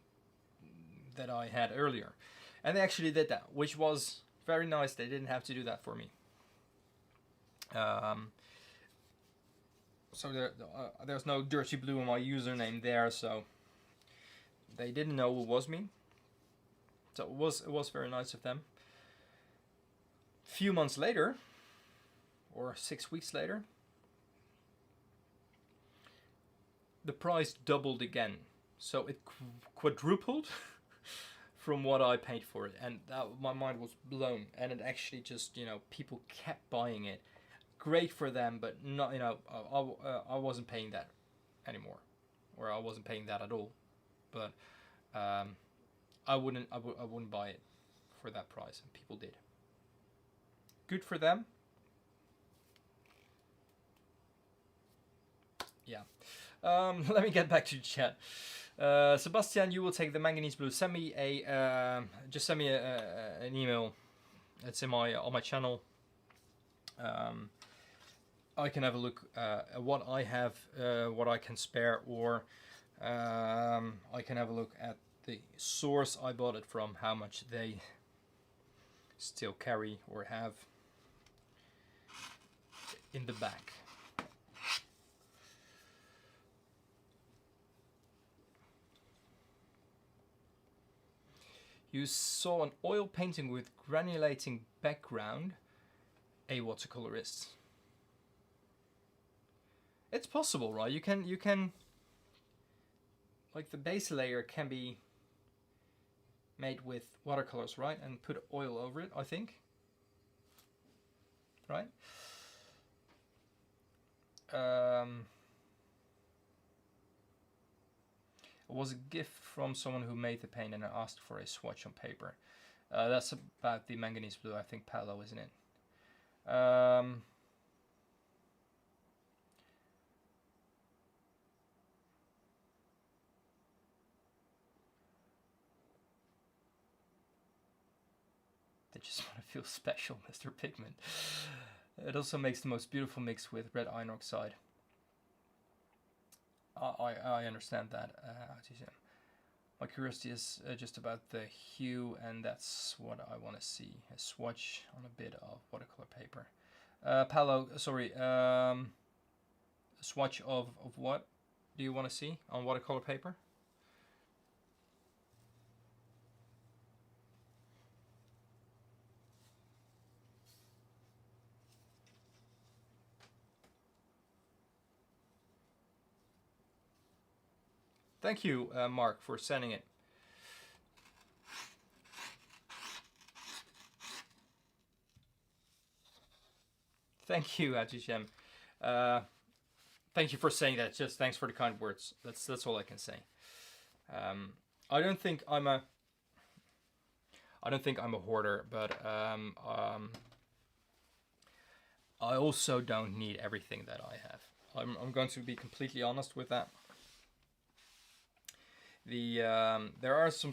that I had earlier, and they actually did that, which was very nice. They didn't have to do that for me. So there's no dirty blue on my username there, so they didn't know it was me. So it was very nice of them. Few months later, or 6 weeks later, the price doubled again. So it quadrupled from what I paid for it, and my mind was blown. And it actually just, people kept buying it. Great for them, but not, I wasn't paying that anymore, or I wasn't paying that at all. But I wouldn't buy it for that price, and people did. Good for them. Yeah. Let me get back to the chat. Sebastian, you will take the manganese blue. Send me an email. It's on my channel. I can have a look at what I have, what I can spare, or I can have a look at the source I bought it from, how much they still carry or have in the back. You saw an oil painting with granulating background, a watercolorist. It's possible, right? You can like the base layer can be made with watercolors, right? And put oil over it, I think. Right? It was a gift from someone who made the paint, and I asked for a swatch on paper. That's about the manganese blue, I think, Palo, isn't it? They just want to feel special, Mr. Pigment. It also makes the most beautiful mix with red iron oxide. I understand that. My curiosity is just about the hue, and that's what I want to see. A swatch on a bit of watercolor paper. Palo, sorry. A swatch of what do you want to see on watercolor paper? Thank you, Mark, for sending it. Thank you, Ajishem. Thank you for saying that. Just thanks for the kind words. That's all I can say. I don't think I'm a hoarder, but I also don't need everything that I have. I'm going to be completely honest with that. There are some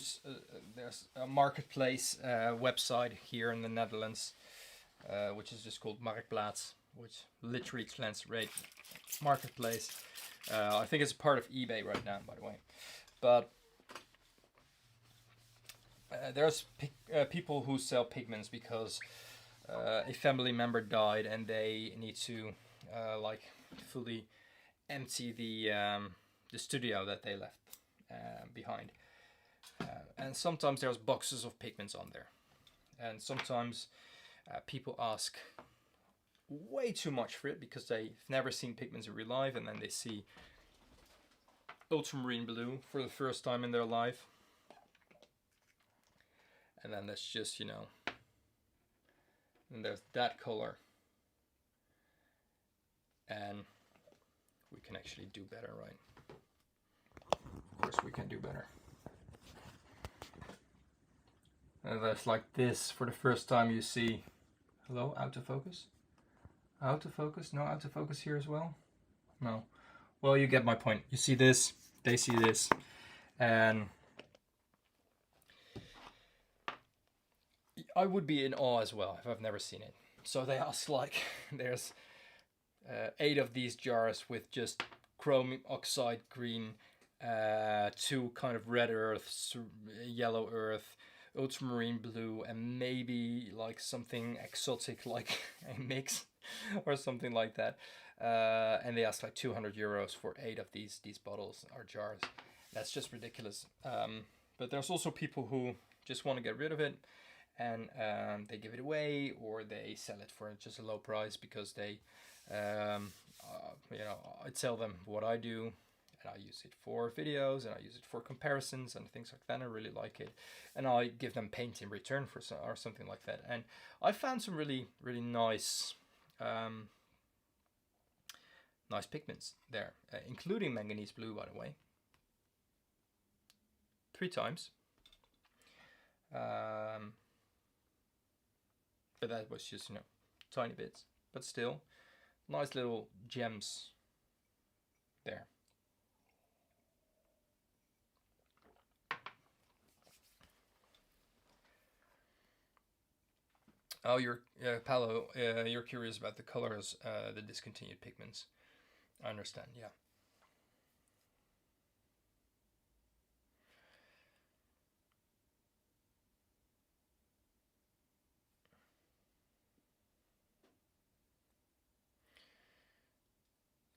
there's a marketplace website here in the Netherlands, which is just called Marktplaats, which literally translates marketplace. I think it's a part of eBay right now, by the way. But there's people who sell pigments because a family member died and they need to like fully empty the studio that they left behind. And sometimes there's boxes of pigments on there. And sometimes people ask way too much for it because they've never seen pigments in real life, and then they see ultramarine blue for the first time in their life. And then that's just, you know, and there's that color. And we can actually do better, right? Of course we can do better. And that's like this for the first time you see. Hello, autofocus? Autofocus? No autofocus here as well? No. Well, you get my point. You see this, they see this, and I would be in awe as well if I've never seen it. So they ask, like, there's 8 of these jars with just chromium oxide green, 2 kind of red earths, yellow earth, ultramarine blue, and maybe like something exotic like a mix or something like that. And they ask like 200 euros for 8 of these bottles or jars. That's just ridiculous. But there's also people who just want to get rid of it, and they give it away, or they sell it for just a low price because they, you know, I tell them what I do, and I use it for videos, and I use it for comparisons and things like that. I really like it, and I give them paint in return for or something like that. And I found some really nice, nice pigments there, including manganese blue, by the way. 3 times. But that was just, you know, tiny bits, but still nice little gems there. Oh, you're Paolo, you're curious about the colors, the discontinued pigments. I understand, yeah.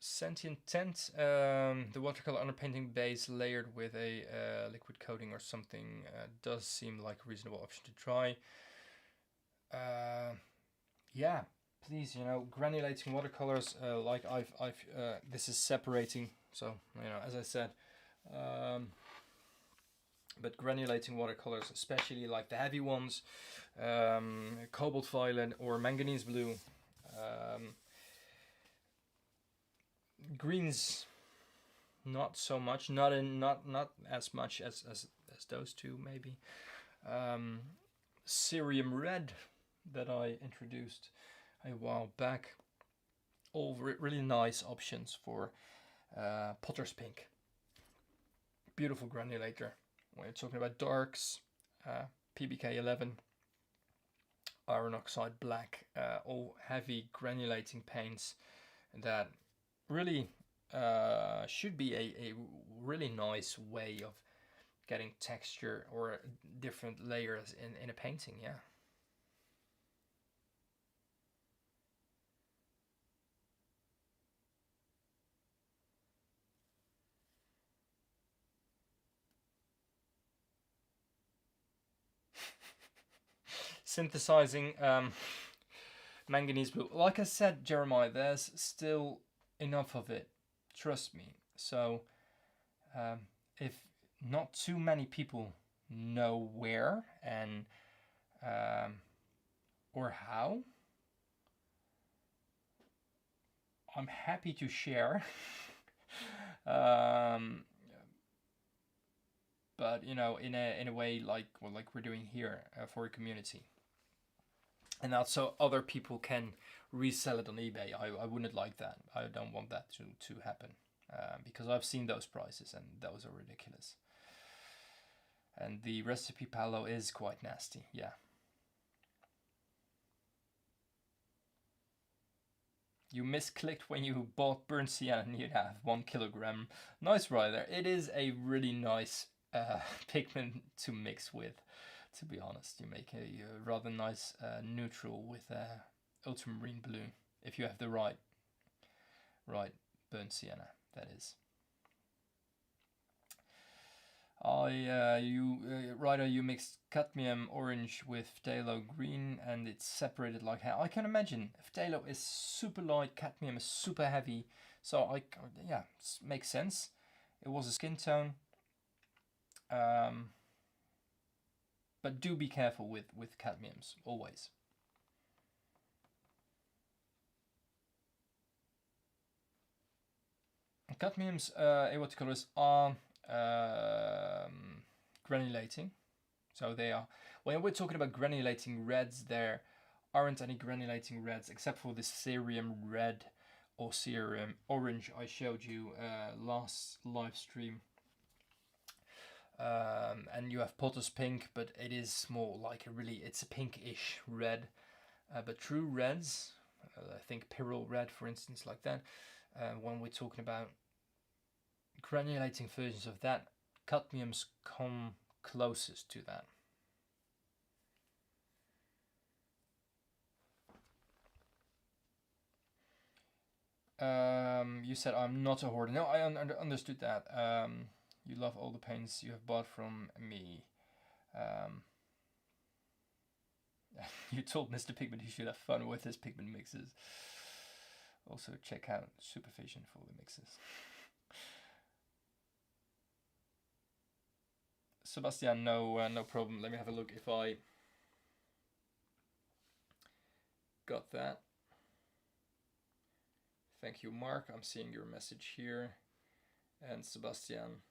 Sentient Tent, the watercolor underpainting base layered with a liquid coating or something does seem like a reasonable option to try. Yeah, please, you know, granulating watercolors, like I've this is separating, so, you know, as I said, but granulating watercolors, especially like the heavy ones, cobalt violet or manganese blue, greens, not so much, not as much as those two maybe. Cerium red that I introduced a while back, all really nice options for potter's pink. Beautiful granulator. When you're talking about darks, PBK 11, iron oxide black, all heavy granulating paints that really should be a really nice way of getting texture or different layers in a painting, yeah. Synthesizing manganese blue. Like I said, Jeremiah, there's still enough of it. Trust me. So if not too many people know where and or how, I'm happy to share. um, but you know, in a way like we're doing here for a community, and also other people can resell it on eBay. I wouldn't like that. I don't want that to happen, because I've seen those prices and those are ridiculous. And the recipe palo is quite nasty, yeah. You misclicked when you bought burnt sienna and you'd have 1 kilogram. Nice rider. It is a really nice pigment to mix with, to be honest. You make a rather nice neutral with ultramarine blue, if you have the right burnt sienna, that is. You mixed cadmium orange with phthalo green and it's separated like hell. I can imagine. Phthalo is super light, cadmium is super heavy, so yeah, makes sense. It was a skin tone, but do be careful with cadmiums always. Cadmiums, watercolors are granulating. So they are, when we're talking about granulating reds, there aren't any granulating reds except for the cerium red or cerium orange I showed you last live stream. And you have Potter's pink, but it is more like it's a pinkish red. But true reds, I think Pyrrole red, for instance, like that. When we're talking about granulating versions of that, cadmiums come closest to that. You said I'm not a hoarder. No, I understood that. You love all the paints you have bought from me. You told Mr. Pigment he should have fun with his pigment mixes. Also check out Supervision for the mixes. Sebastian, no problem. Let me have a look if I got that. Thank you, Mark. I'm seeing your message here. And Sebastian,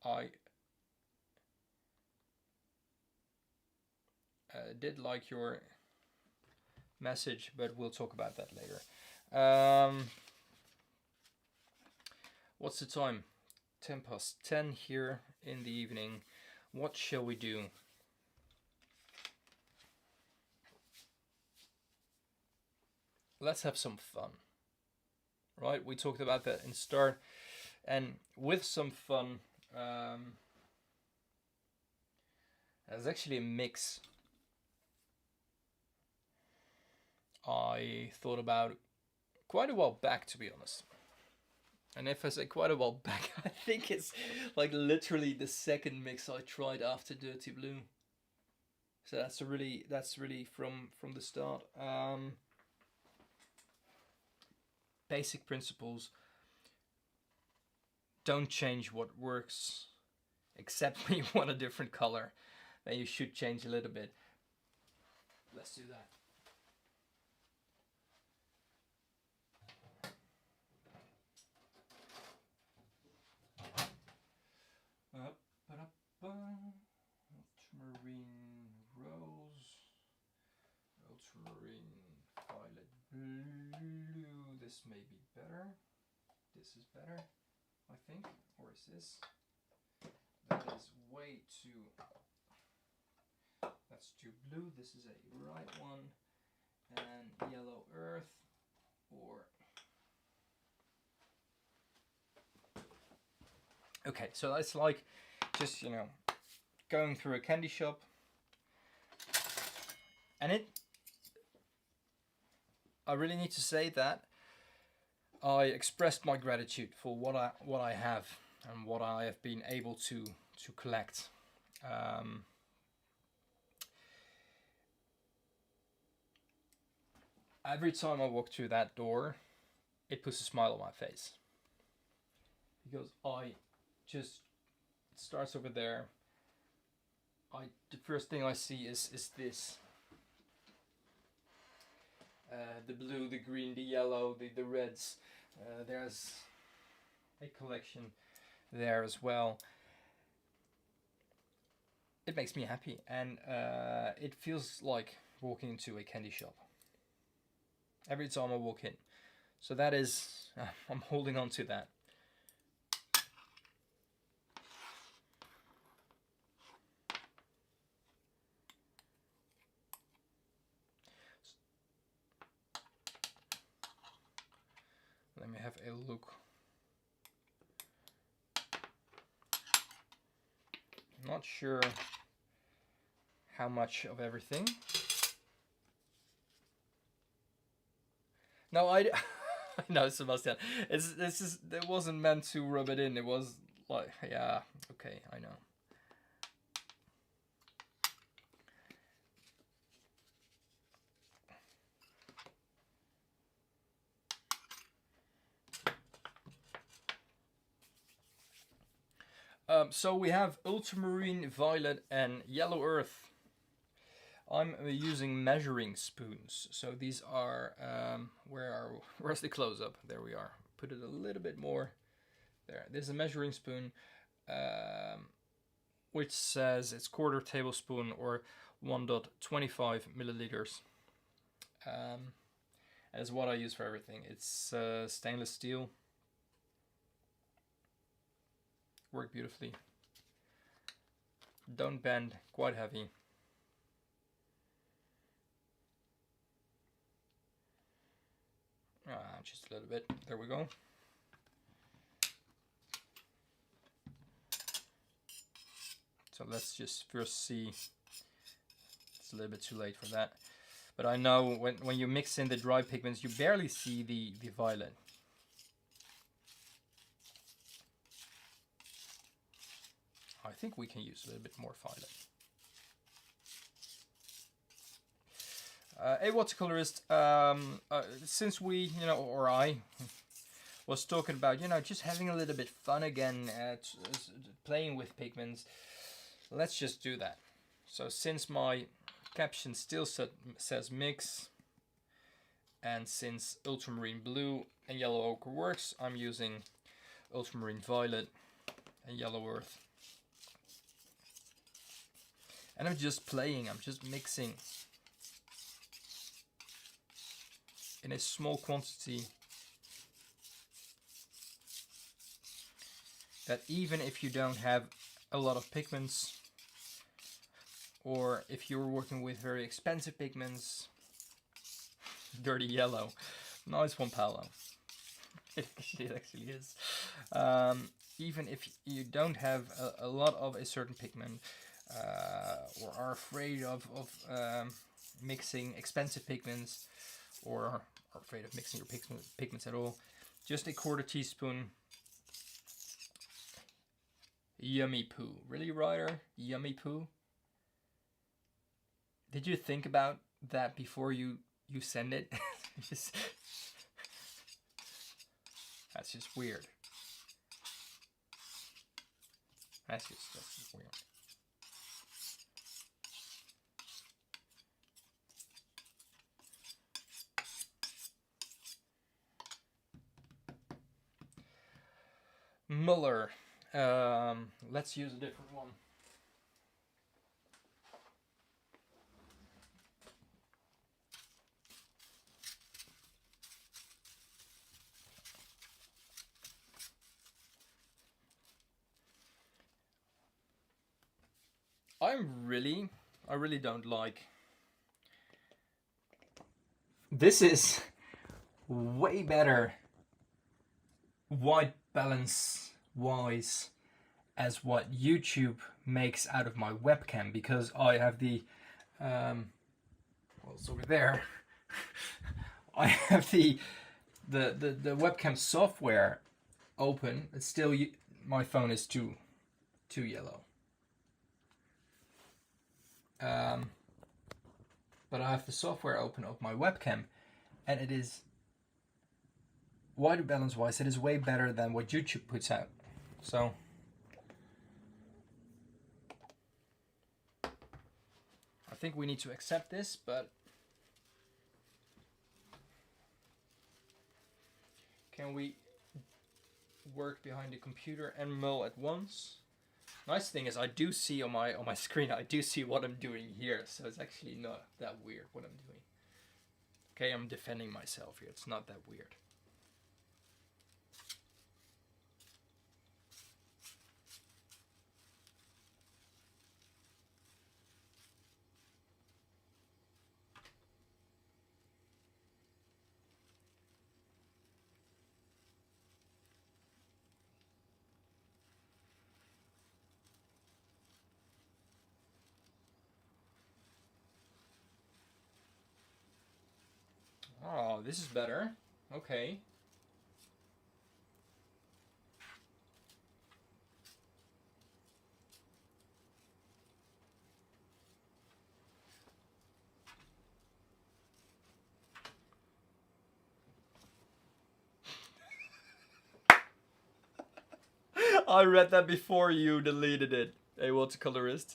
I did like your message, but we'll talk about that later. What's the time? 10:10 here in the evening. What shall we do? Let's have some fun. Right? We talked about that in start. And with some fun, there's actually a mix I thought about quite a while back, to be honest. And if I say quite a while back, I think it's like literally the second mix I tried after Dirty Blue. So that's really from the start. Basic principles. Don't change what works, except when you want a different color. Then you should change a little bit. Let's do that. Ultramarine rose, ultramarine violet blue. This may be better. This is better, I think. Or is this? That is way too. That's too blue. This is a right one. And yellow earth, or. Okay, so that's like just, going through a candy shop. And I really need to say that I expressed my gratitude for what I have and what I have been able to collect. Every time I walk through that door, it puts a smile on my face. Because I just starts over there. The first thing I see is this. The blue, the green, the yellow, the reds. There's a collection there as well. It makes me happy, and it feels like walking into a candy shop every time I walk in. So that is, I'm holding on to that. Let me have a look. I'm not sure how much of everything. No, no, Sebastian. It wasn't meant to rub it in. It was like, yeah, okay, I know. So we have ultramarine, violet, and yellow earth. I'm using measuring spoons. So these are, where's the close-up? There we are. Put it a little bit more there. This is a measuring spoon, which says it's 1/4 tablespoon or 1.25 milliliters. And it's what I use for everything. It's stainless steel. Work beautifully. Don't bend, quite heavy. Just a little bit. There we go. So let's just first see. It's a little bit too late for that. But I know when you mix in the dry pigments, you barely see the violet. I think we can use a little bit more violet. A watercolorist, since we, or I was talking about, just having a little bit fun again, playing with pigments, let's just do that. So since my caption still says mix, and since ultramarine blue and yellow ochre works, I'm using ultramarine violet and yellow earth. And I'm just playing, I'm just mixing in a small quantity, that even if you don't have a lot of pigments, or if you're working with very expensive pigments, dirty yellow, nice one, Paolo. It actually is. Even if you don't have a lot of a certain pigment, or are afraid of mixing expensive pigments, or are afraid of mixing your pigments at all, just a 1/4 teaspoon. Yummy poo. Really, Ryder? Yummy poo? Did you think about that before you send it? That's just weird. That's just weird. Muller. Let's use a different one. I really don't like. This is way better white balance wise as what YouTube makes out of my webcam, because I have the well, it's over there. I have the webcam software open. It's still, my phone is too yellow. But I have the software open of my webcam, and it is, white balance wise, it is way better than what YouTube puts out. So I think we need to accept this, but can we work behind the computer and mull at once? Nice thing is I do see on my screen, I do see what I'm doing here, so it's actually not that weird what I'm doing. Okay, I'm defending myself here. It's not that weird. Oh, this is better. Okay. I read that before you deleted it. Hey, watercolorist.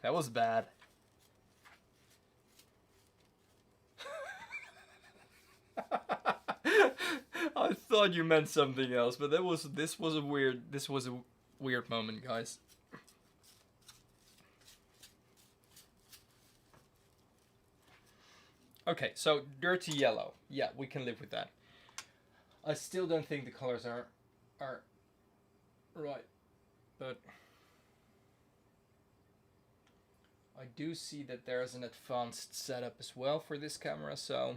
That was bad. I thought you meant something else, but this was a weird moment, guys. Okay, so dirty yellow. Yeah, we can live with that. I still don't think the colors are right, but I do see that there is an advanced setup as well for this camera, so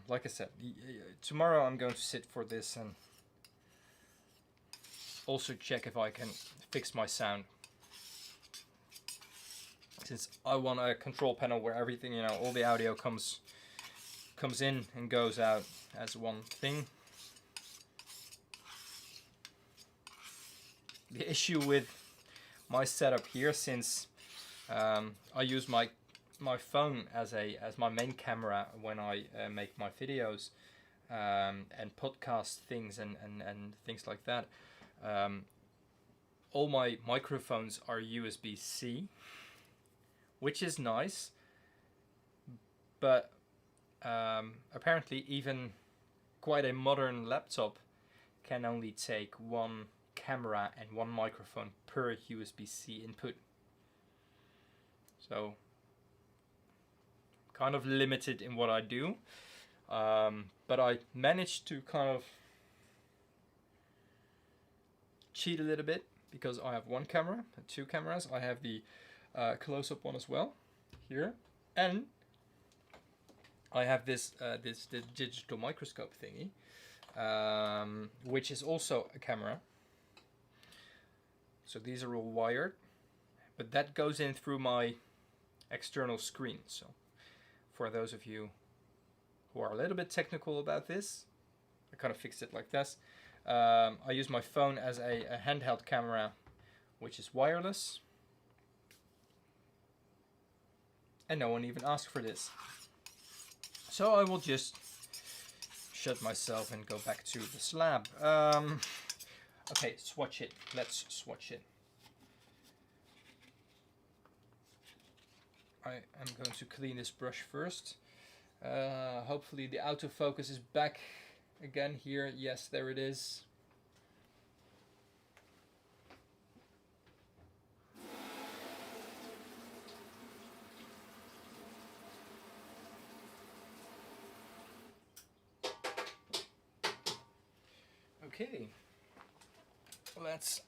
like I said, tomorrow I'm going to sit for this and also check if I can fix my sound. Since I want a control panel where everything, you know, all the audio comes in and goes out as one thing. The issue with my setup here, since I use my phone as my main camera when I make my videos and podcast things and things like that. All my microphones are USB-C, which is nice, but apparently even quite a modern laptop can only take one camera and one microphone per USB-C input. So kind of limited in what I do, but I managed to kind of cheat a little bit because I have one camera, two cameras. I have the close-up one as well here, and I have this the digital microscope thingy, which is also a camera. So these are all wired, but that goes in through my external screen. So for those of you who are a little bit technical about this, I kind of fixed it like this. I use my phone as a handheld camera, which is wireless. And no one even asked for this. So I will just shut myself and go back to the slab. Okay, swatch it. Let's swatch it. I am going to clean this brush first. Hopefully the autofocus is back again here. Yes, there it is. Okay, let's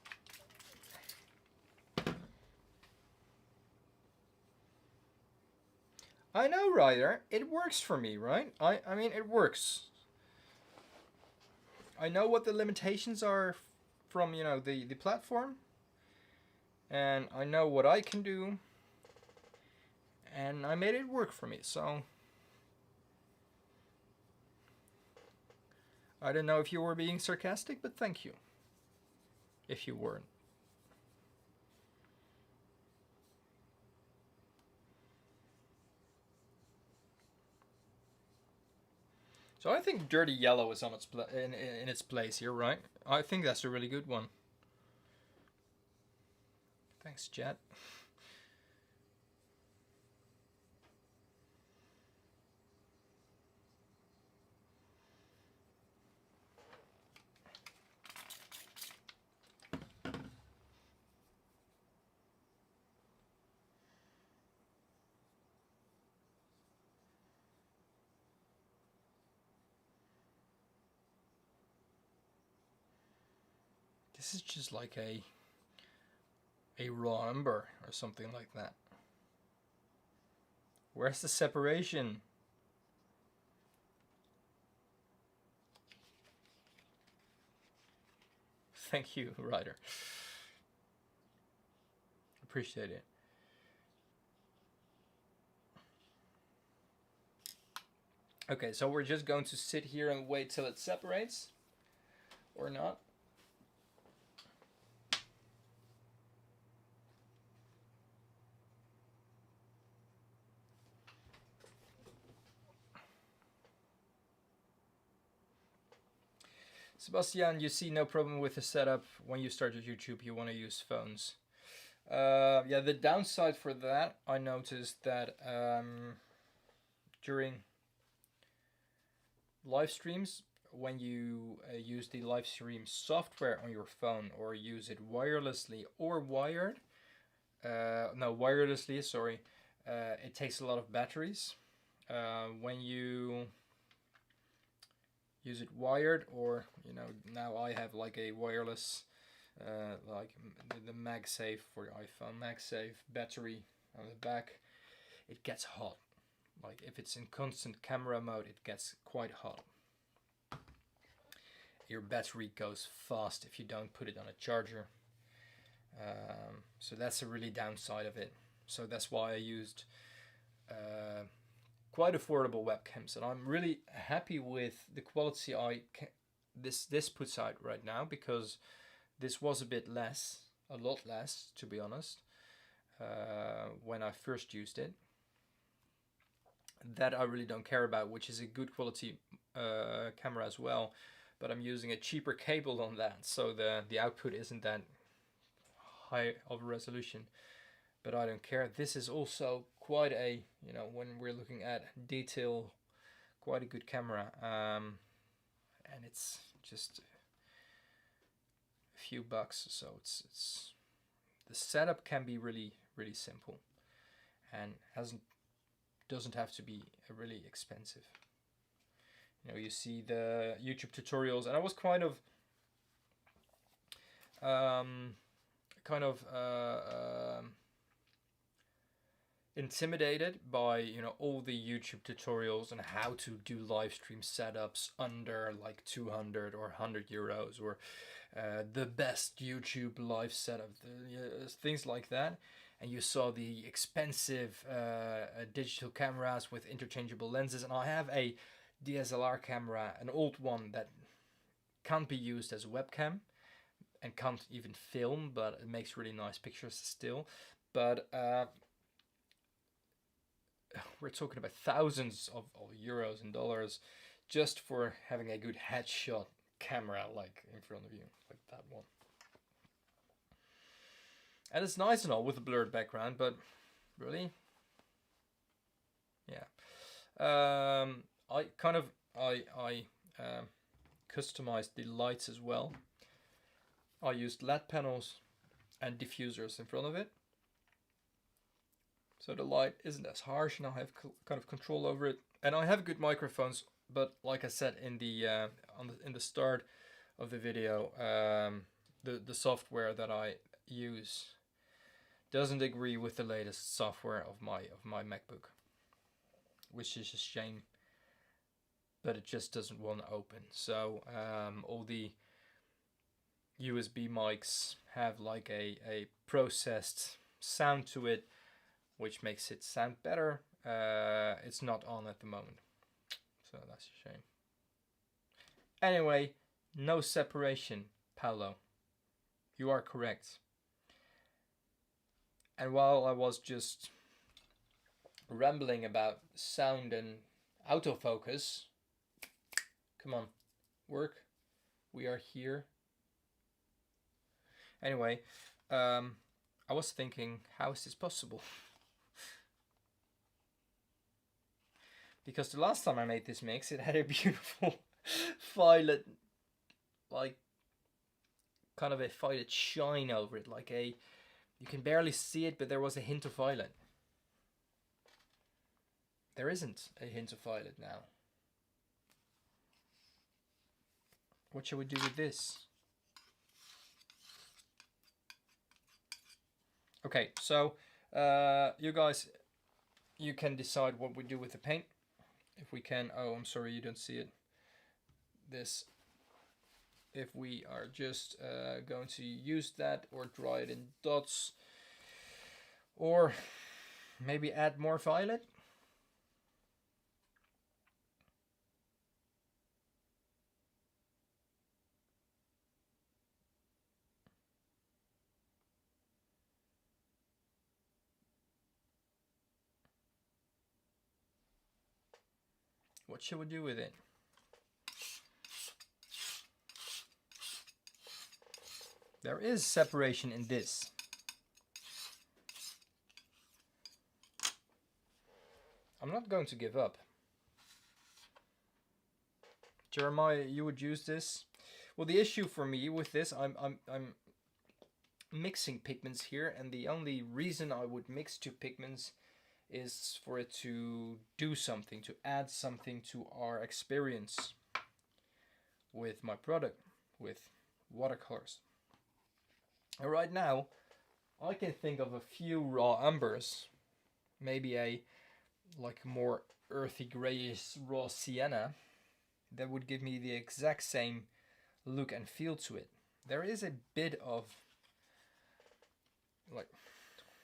I know, Ryder, it works for me, right? I mean, it works. I know what the limitations are from, you know, the platform, and I know what I can do, and I made it work for me, so I don't know if you were being sarcastic, but thank you if you weren't. So I think dirty yellow is on its in its place here, right? I think that's a really good one. Thanks, Jet. This is just like a raw number or something like that. Where's the separation? Thank you, Ryder. Appreciate it. Okay, so we're just going to sit here and wait till it separates, or not. Sebastian, you see no problem with the setup. When you start your YouTube, you want to use phones. Yeah, the downside for that, I noticed that during live streams, when you use the live stream software on your phone or use it wirelessly or wired, wirelessly, sorry, it takes a lot of batteries. When you use it wired, or now I have like a wireless like the MagSafe for your iPhone, MagSafe battery on the back, it gets hot. Like if it's in constant camera mode, it gets quite hot. Your battery goes fast if you don't put it on a charger. So that's a really downside of it. So that's why I used quite affordable webcams, and I'm really happy with the quality this puts out right now, because this was a lot less to be honest, when I first used it. That I really don't care about, which is a good quality camera as well, but I'm using a cheaper cable on that, so the output isn't that high of a resolution. But I don't care. This is also quite a, when we're looking at detail, quite a good camera. And it's just a few bucks, so it's the setup can be really, really simple, and doesn't have to be really expensive. You see the YouTube tutorials, and I was intimidated by all the YouTube tutorials on how to do live stream setups under like 200 or 100 euros, or the best YouTube live setup, things like that. And you saw the expensive digital cameras with interchangeable lenses, and I have a DSLR camera, an old one that can't be used as a webcam and can't even film, but it makes really nice pictures still. But we're talking about thousands of euros and dollars just for having a good headshot camera like in front of you, like that one. And it's nice and all with a blurred background, but really, yeah. I customized the lights as well. I used LED panels and diffusers in front of it, so the light isn't as harsh, and I have kind of control over it. And I have good microphones, but like I said in the in the start of the video, the software that I use doesn't agree with the latest software of my MacBook, which is a shame. But it just doesn't want to open. So all the USB mics have like a processed sound to it, which makes it sound better. It's not on at the moment, so that's a shame. Anyway, no separation, Paolo. You are correct. And while I was just rambling about sound and autofocus, come on, work. We are here. Anyway, I was thinking, how is this possible? Because the last time I made this mix, it had a beautiful violet, like, kind of a violet shine over it, like a, you can barely see it, but there was a hint of violet. There isn't a hint of violet now. What shall we do with this? Okay, so you guys, you can decide what we do with the paint. If we can, oh, I'm sorry, you don't see it. This, if we are just going to use that or dry it in dots, or maybe add more violet. What should we do with it? There is separation in this. I'm not going to give up. Jeremiah, you would use this? Well, the issue for me with this, I'm mixing pigments here, and the only reason I would mix two pigments is for it to do something, to add something to our experience with my product, with watercolors. And right now, I can think of a few raw umbers, maybe a like more earthy grayish raw sienna, that would give me the exact same look and feel to it. There is a bit of, like,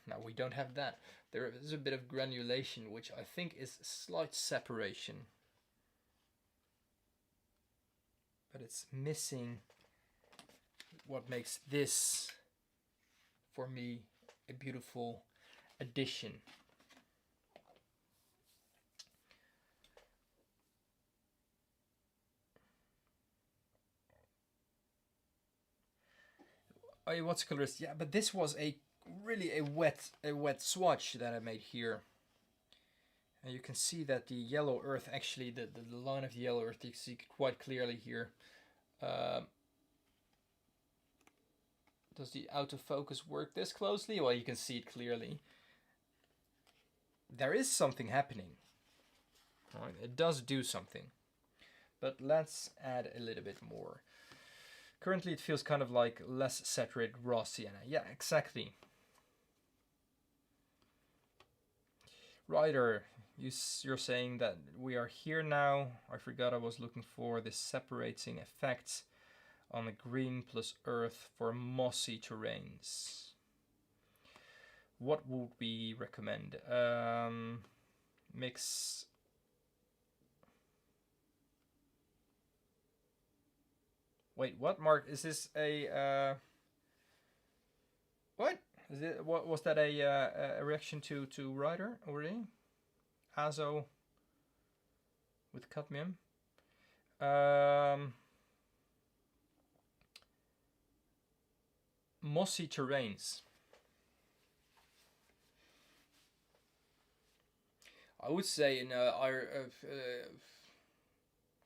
now we don't have that. There is a bit of granulation, which I think is a slight separation. But it's missing what makes this, for me, a beautiful addition. Oh, watercolorist, yeah, but this was a really a wet swatch that I made here. And you can see that the yellow earth, actually the line of the yellow earth, you can see quite clearly here. Does the autofocus work this closely? Well, you can see it clearly. There is something happening. All right, it does do something. But let's add a little bit more. Currently it feels kind of like less saturated raw sienna. Yeah, exactly. Ryder, you're saying that we are here now. I forgot I was looking for this separating effect on the green plus earth for mossy terrains. What would we recommend? Mix. Wait, what, Mark? Is this a what? Is it, what was that, a reaction to Ryder already? Azo with cadmium. Mossy terrains. I would say in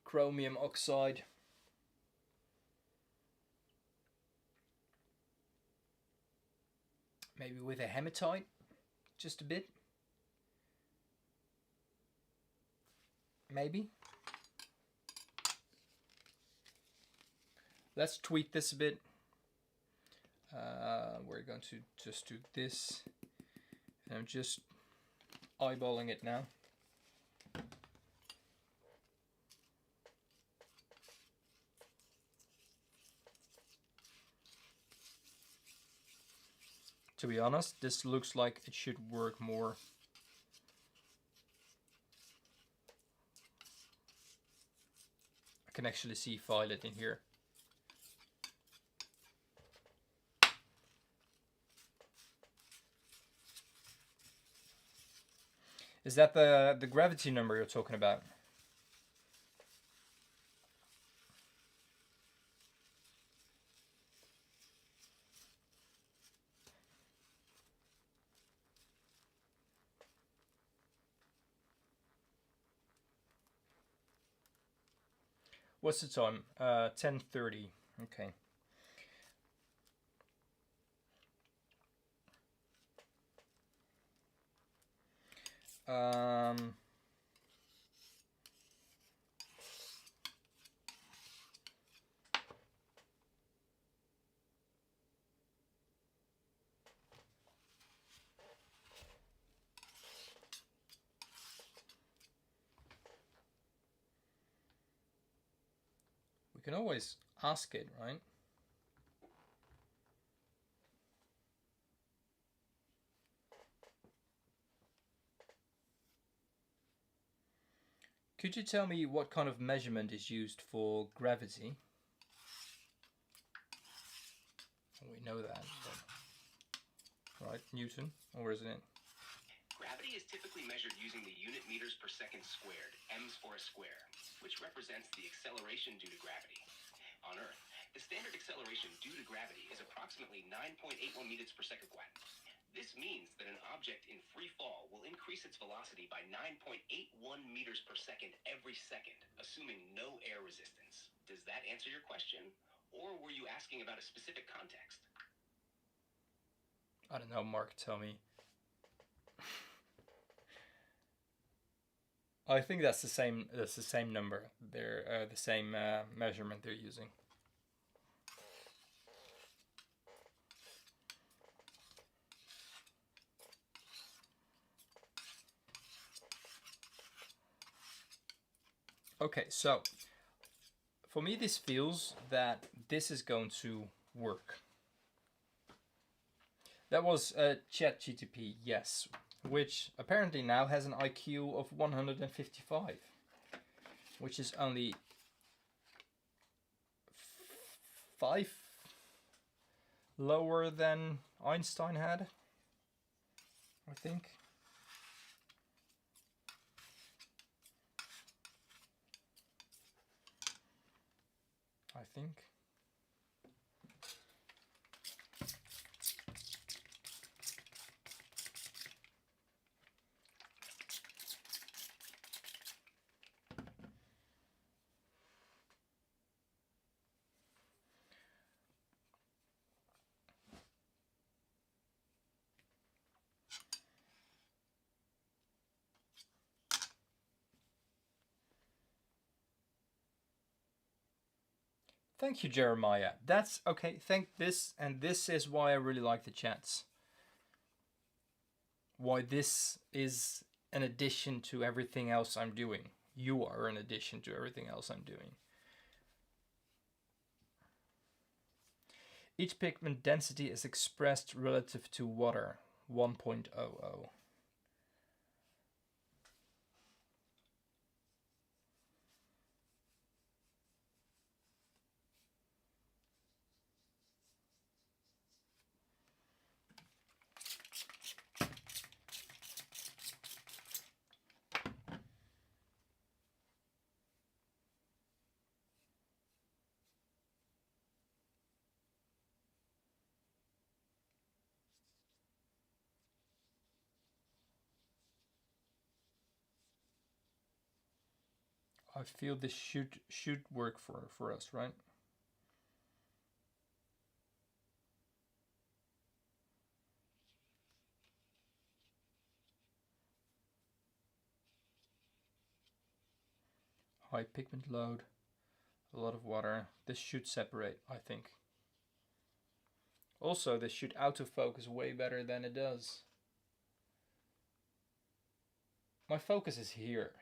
chromium oxide. Maybe with a hematite, just a bit. Maybe. Let's tweak this a bit. We're going to just do this. And I'm just eyeballing it now. To be honest, this looks like it should work more. I can actually see violet in here. Is that the gravity number you're talking about? What's the time? 10:30. Okay. We can always ask it, right? Could you tell me what kind of measurement is used for gravity? We know that, but... right, Newton, or isn't it? Gravity is typically measured using the unit meters per second squared, m's for a square, which represents the acceleration due to gravity. On Earth, the standard acceleration due to gravity is approximately 9.81 meters per second squared. This means that an object in free fall will increase its velocity by 9.81 meters per second every second, assuming no air resistance. Does that answer your question? Or were you asking about a specific context? I don't know, Mark, tell me. I think that's the same. That's the same number. They're the same measurement they're using. Okay, so for me, this feels that this is going to work. That was ChatGTP, yes, which apparently now has an IQ of 155, which is only 5 lower than Einstein had, I think. Thank you, Jeremiah. That's okay. And this is why I really like the chats. Why this is an addition to everything else I'm doing. You are an addition to everything else I'm doing. Each pigment density is expressed relative to water, 1.00. I feel this should work for us, right? High pigment load, a lot of water. This should separate, I think. Also, this should autofocus way better than it does. My focus is here.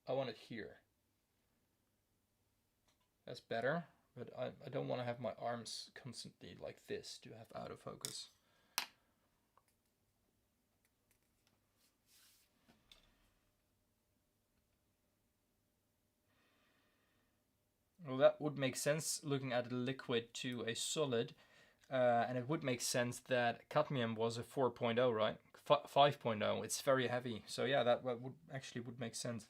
I want it here. That's better, but I don't want to have my arms constantly like this to have autofocus. Well, that would make sense looking at a liquid to a solid, and it would make sense that cadmium was a 4.0, right? 5.0, it's very heavy. So yeah, that would actually make sense.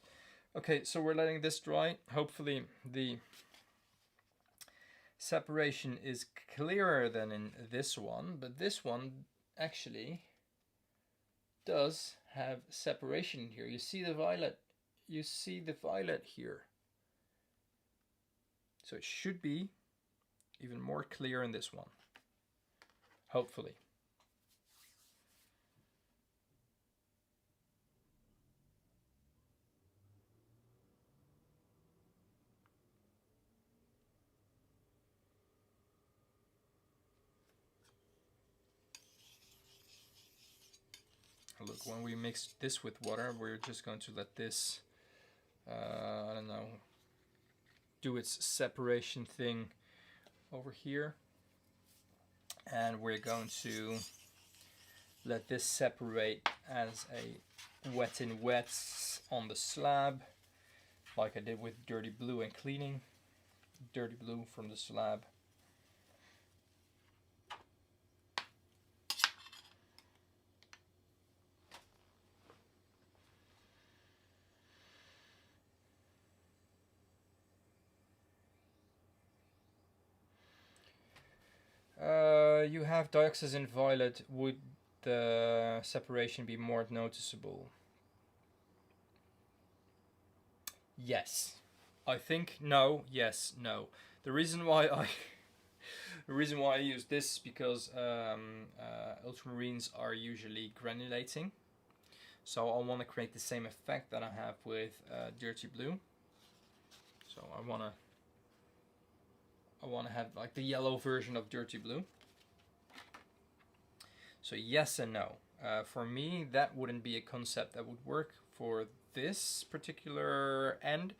Okay, so we're letting this dry. Hopefully the separation is clearer than in this one, but this one actually does have separation here. You see the violet here. So it should be even more clear in this one, hopefully. Look, when we mix this with water, we're just going to let this, I don't know, do its separation thing over here. And we're going to let this separate as a wet in wets on the slab, like I did with dirty blue and cleaning. Dirty blue from the slab. You have dioxazine violet. Would the separation be more noticeable? Yes. I think no, yes, no. The reason why I use this is because ultramarines are usually granulating. So I want to create the same effect that I have with dirty blue. So I want to have like the yellow version of dirty blue. So yes and no. For me, that wouldn't be a concept that would work for this particular end.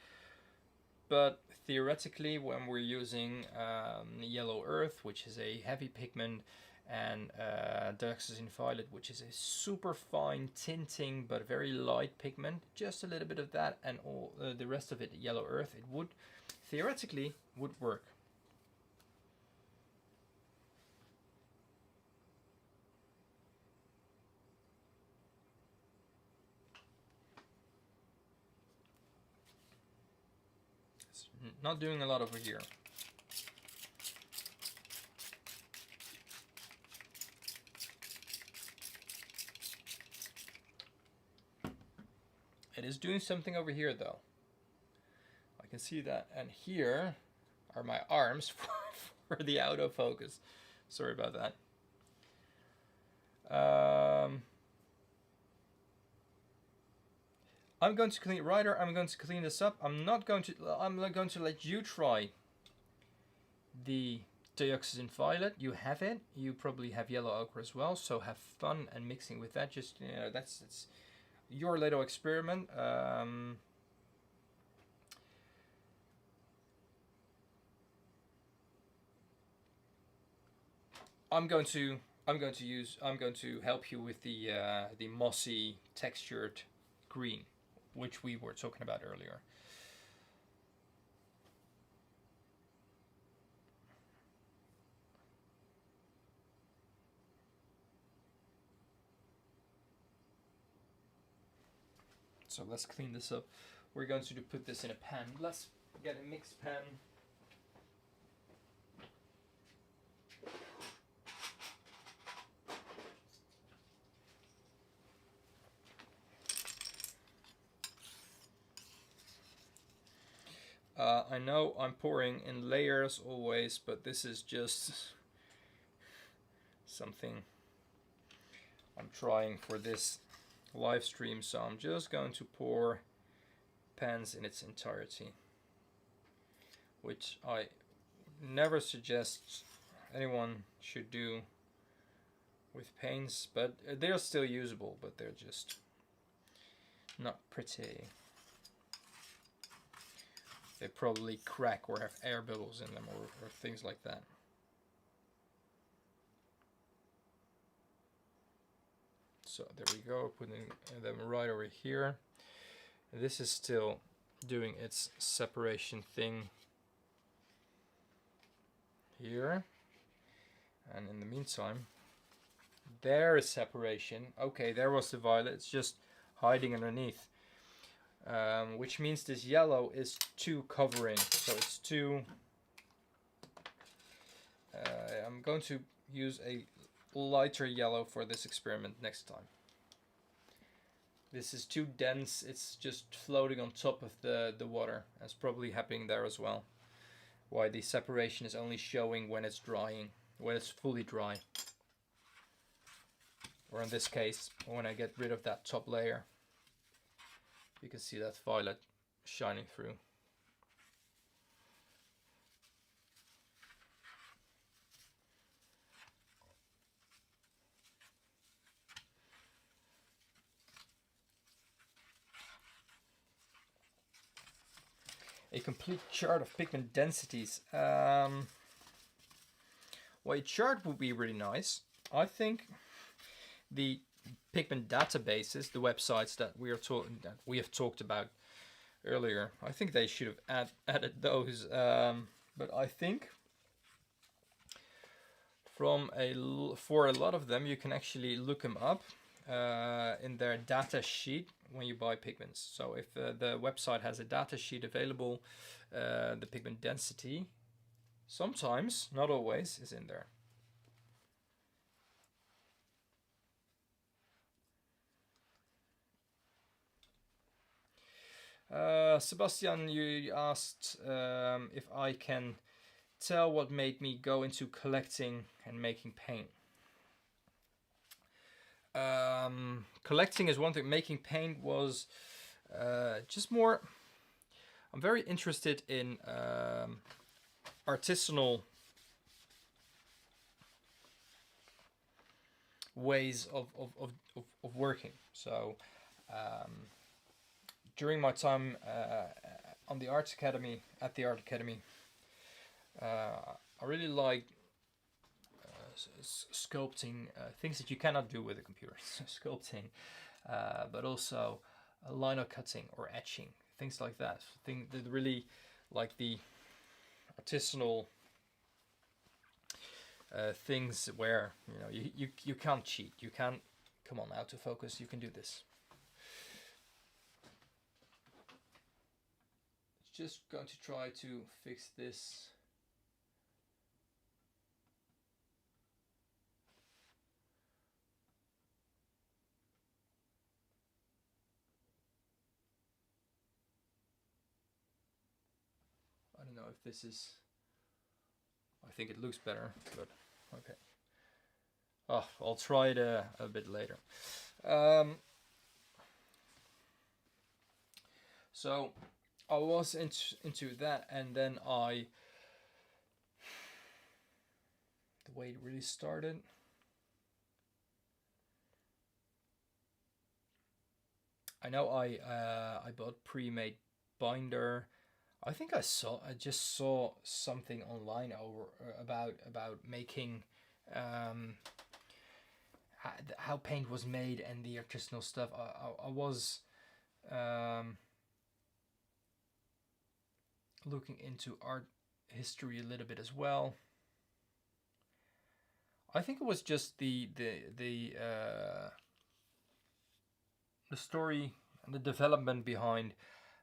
But theoretically, when we're using yellow earth, which is a heavy pigment, and dioxazine violet, which is a super fine tinting but very light pigment, just a little bit of that and all the rest of it yellow earth, it would theoretically would work. It's not doing a lot over here. It is doing something over here though. I can see that, and here are my arms for the autofocus. Sorry about that. I'm going to clean, Ryder, I'm going to clean this up. I'm going to let you try the dioxazine violet. You have it. You probably have yellow ochre as well. So have fun and mixing with that. Just, you know, that's your little experiment. I'm going to help you with the mossy textured green, which we were talking about earlier. So let's clean this up. We're going to put this in a pan. Let's get a mixed pan. I know I'm pouring in layers always, but this is just something I'm trying for this live stream, so I'm just going to pour pans in its entirety, which I never suggest anyone should do with paints, but they're still usable, but they're just not pretty. They probably crack or have air bubbles in them or things like that. So there we go, putting them right over here. And this is still doing its separation thing here. And in the meantime, there is separation. Okay, there was the violet, it's just hiding underneath. Which means this yellow is too covering, so it's too... I'm going to use a lighter yellow for this experiment next time. This is too dense, it's just floating on top of the water. That's probably happening there as well. why the separation is only showing when it's drying, when it's fully dry. Or in this case, when I get rid of that top layer, you can see that violet shining through. A complete chart of pigment densities. Well, a chart would be really nice. I think the pigment databases, the websites that we have talked about earlier, I think they should have added those. But I think for a lot of them, you can actually look them up in their data sheet when you buy pigments. So if the website has a data sheet available, the pigment density sometimes, not always, is in there. Sebastian, you asked if I can tell what made me go into collecting and making paint. Collecting is one thing. Making paint was just more. I'm very interested in artisanal ways of working. So during my time on the Art Academy, I really liked sculpting things that you cannot do with a computer. Sculpting, but also lino cutting or etching, things like that. Things that really like the artisanal things where you can't cheat. You can't come on out to focus. You can do this. Just going to try to fix this. I don't know if this is. I think it looks better, but okay. Oh, I'll try it a bit later. So I was into that, and then the way it really started. I know I bought pre-made binder. I think I just saw something online about making how paint was made and the artisanal stuff. I was looking into art history a little bit as well. I think it was just the story and the development behind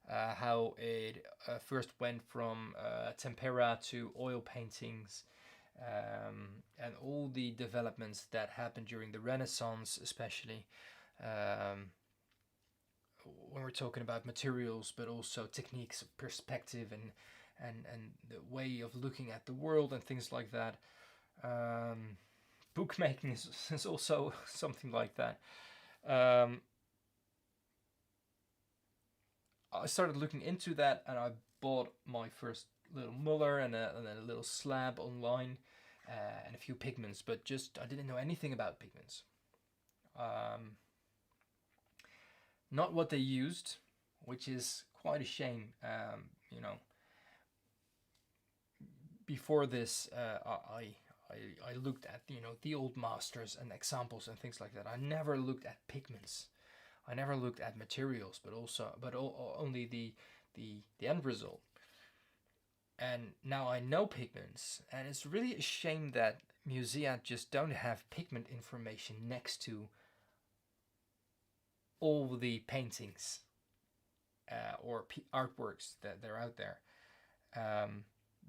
how it first went from tempera to oil paintings, and all the developments that happened during the Renaissance, especially when we're talking about materials, but also techniques of perspective and the way of looking at the world and things like that. Bookmaking is also something like that. I started looking into that, and I bought my first little muller and a little slab online, and a few pigments, but just I didn't know anything about pigments. Not what they used, which is quite a shame. Before this, I looked at the old masters and examples and things like that. I never looked at pigments. I never looked at materials, but only the end result. And now I know pigments, and it's really a shame that musea just don't have pigment information next to all the paintings or artworks that they're out there,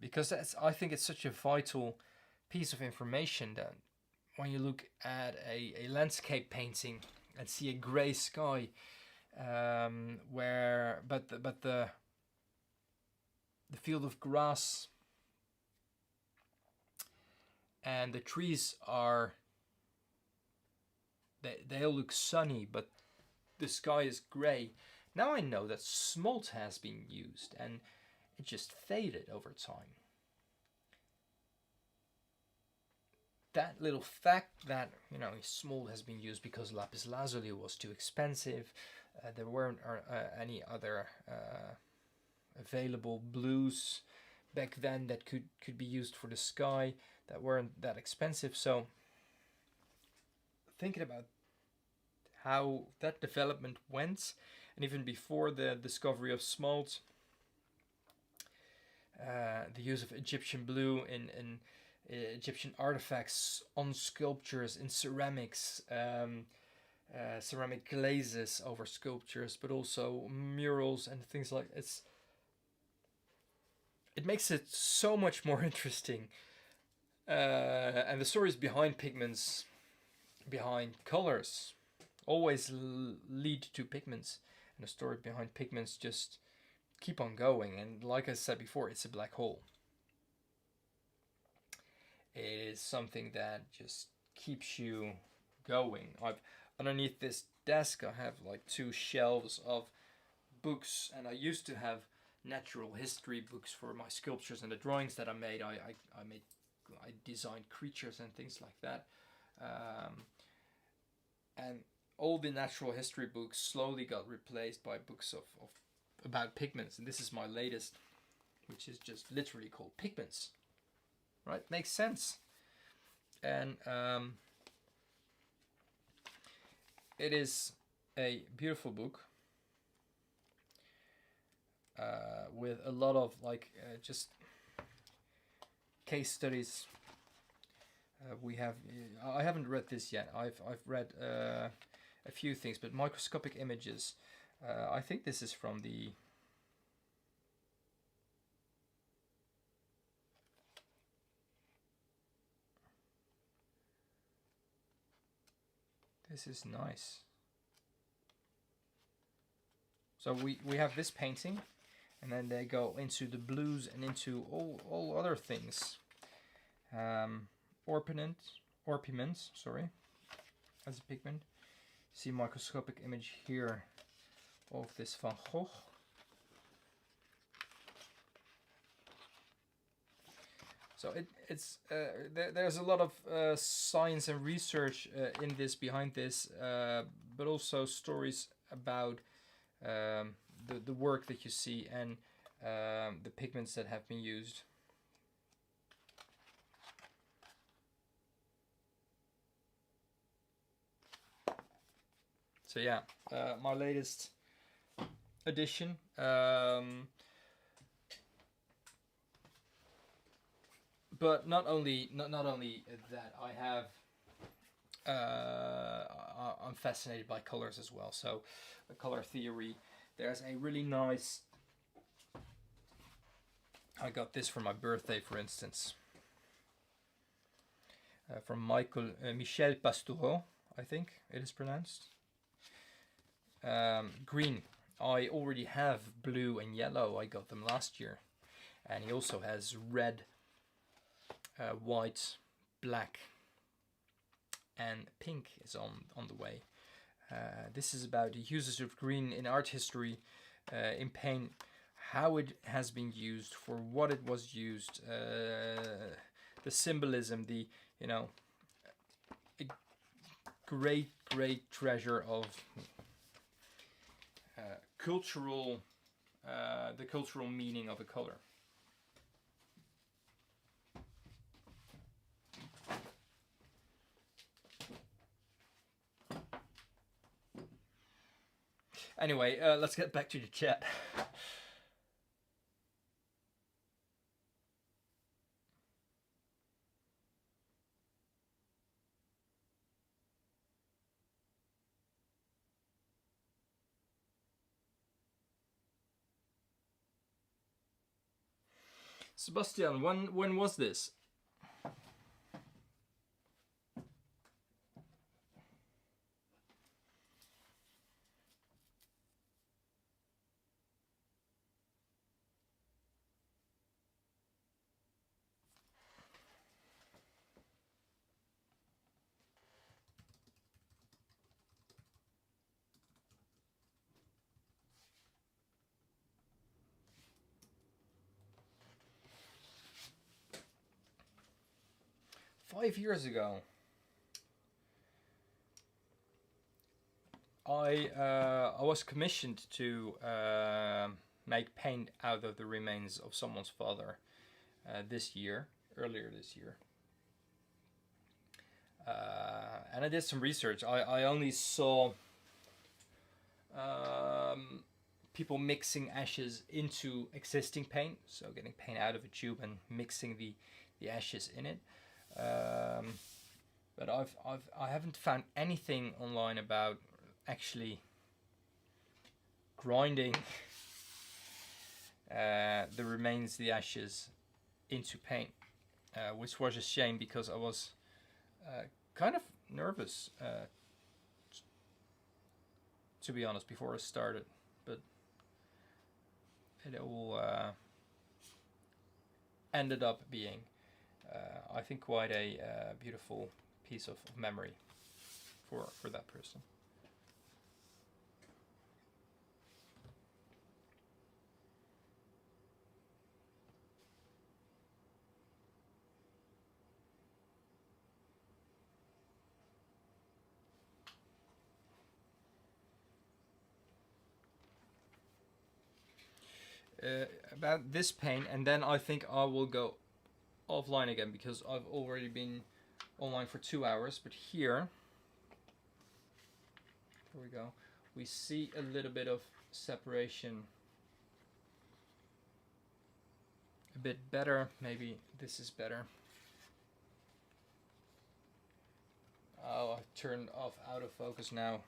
because I think it's such a vital piece of information that when you look at a landscape painting and see a gray sky, but the field of grass and the trees are, they all look sunny, but the sky is grey. Now I know that smalt has been used, and it just faded over time. That little fact that, you know, smalt has been used because lapis lazuli was too expensive. There weren't any other available blues back then that could be used for the sky that weren't that expensive. So thinking about how that development went, and even before the discovery of smalt, the use of Egyptian blue in Egyptian artifacts, on sculptures, in ceramics, ceramic glazes over sculptures, but also murals and things like it's. It makes it so much more interesting, and the stories behind pigments, behind colors, always lead to pigments, and the story behind pigments just keep on going. And like I said before, it's a black hole. It is something that just keeps you going. I've underneath this desk I have like 2 shelves of books, and I used to have natural history books for my sculptures and the drawings that I made. I designed creatures and things like that, and all the natural history books slowly got replaced by books of about pigments, and this is my latest, which is just literally called Pigments. Right, makes sense. And it is a beautiful book with a lot of like just case studies. We have. I haven't read this yet. I've read a few things, but microscopic images. I think this is from the. This is nice. So we have this painting, and then they go into the blues and into all other things. Orpiments, sorry, as a pigment. See microscopic image here of this Van Gogh. So there's a lot of science and research in this, behind this, but also stories about the work that you see and the pigments that have been used. So yeah, my latest edition. But not only that, I have. I'm fascinated by colors as well. So, color theory. There's a really nice. I got this for my birthday, for instance. From Michel Pastoureau, I think it is pronounced. Green. I already have blue and yellow. I got them last year, and he also has red. White, black, and pink is on the way. This is about the uses of green in art history, in paint, how it has been used, for what it was used, the symbolism, the a great treasure of cultural, the cultural meaning of a color. Anyway, let's get back to the chat. Sebastian, when was this? 5 years ago, I was commissioned to make paint out of the remains of someone's father earlier this year. And I did some research. I only saw people mixing ashes into existing paint, so getting paint out of a tube and mixing the ashes in it. But I haven't found anything online about actually grinding the remains, the ashes, into paint, which was a shame because I was kind of nervous, to be honest, before I started. But it all ended up being, I think, quite a beautiful piece of memory for that person. About this paint, and then I think I will go offline again because I've already been online for 2 hours. But here we go, we see a little bit of separation, a bit better. Maybe this is better. Oh, I've turned off out of focus now.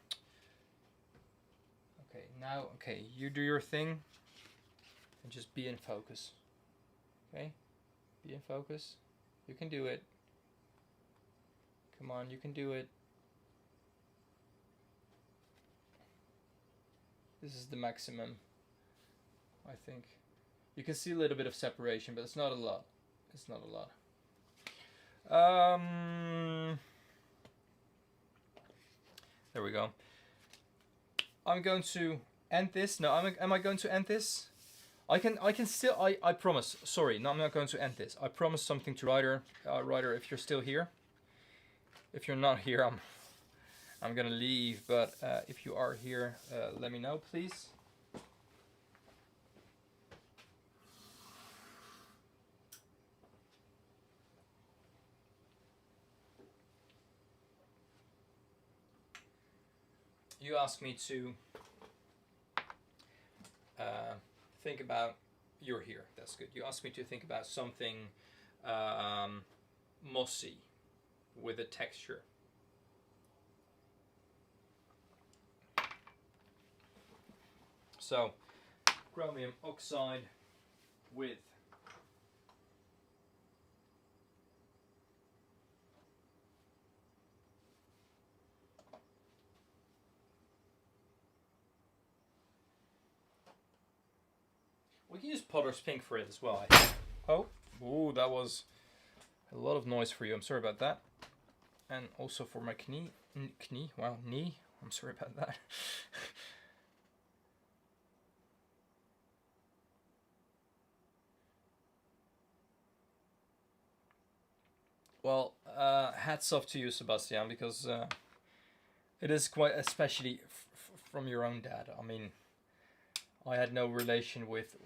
Okay, now, okay, you do your thing and just be in focus. Okay, be in focus. You can do it. Come on, you can do it. This is the maximum, I think. You can see a little bit of separation, but it's not a lot. It's not a lot. There we go. I'm going to end this. No, am I going to end this? I can still, I promise. Sorry, no, I'm not going to end this. I promise something to Ryder. Ryder, if you're still here. If you're not here, I'm gonna leave. But if you are here, let me know, please. You asked me to think about, you're here, that's good. You asked me to think about something mossy with a texture. So, chromium oxide with we can use Potter's Pink for it as well. Oh, that was a lot of noise for you. I'm sorry about that. And also for my knee. I'm sorry about that. Well, hats off to you, Sebastian, because it is quite, especially from your own dad. I mean, I had no relation with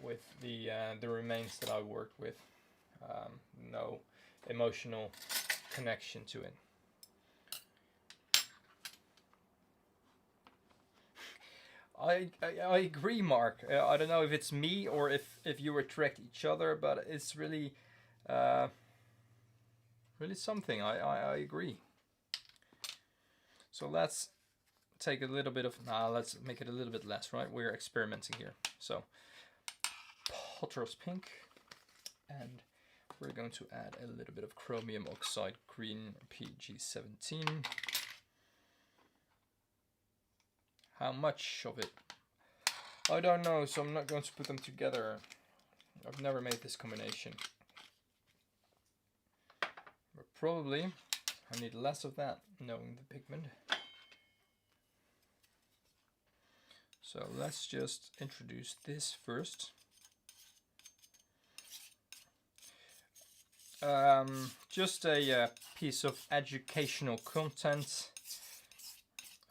the remains that I worked with. No emotional connection to it. I agree, Mark. I don't know if it's me or if you attract each other, but it's really really something. I agree. So let's take a little bit of, let's make it a little bit less, right? We're experimenting here. So Potter's Pink, and we're going to add a little bit of chromium oxide green PG17. How much of it? I don't know, so I'm not going to put them together. I've never made this combination. But probably I need less of that, knowing the pigment. So let's just introduce this first. Just a piece of educational content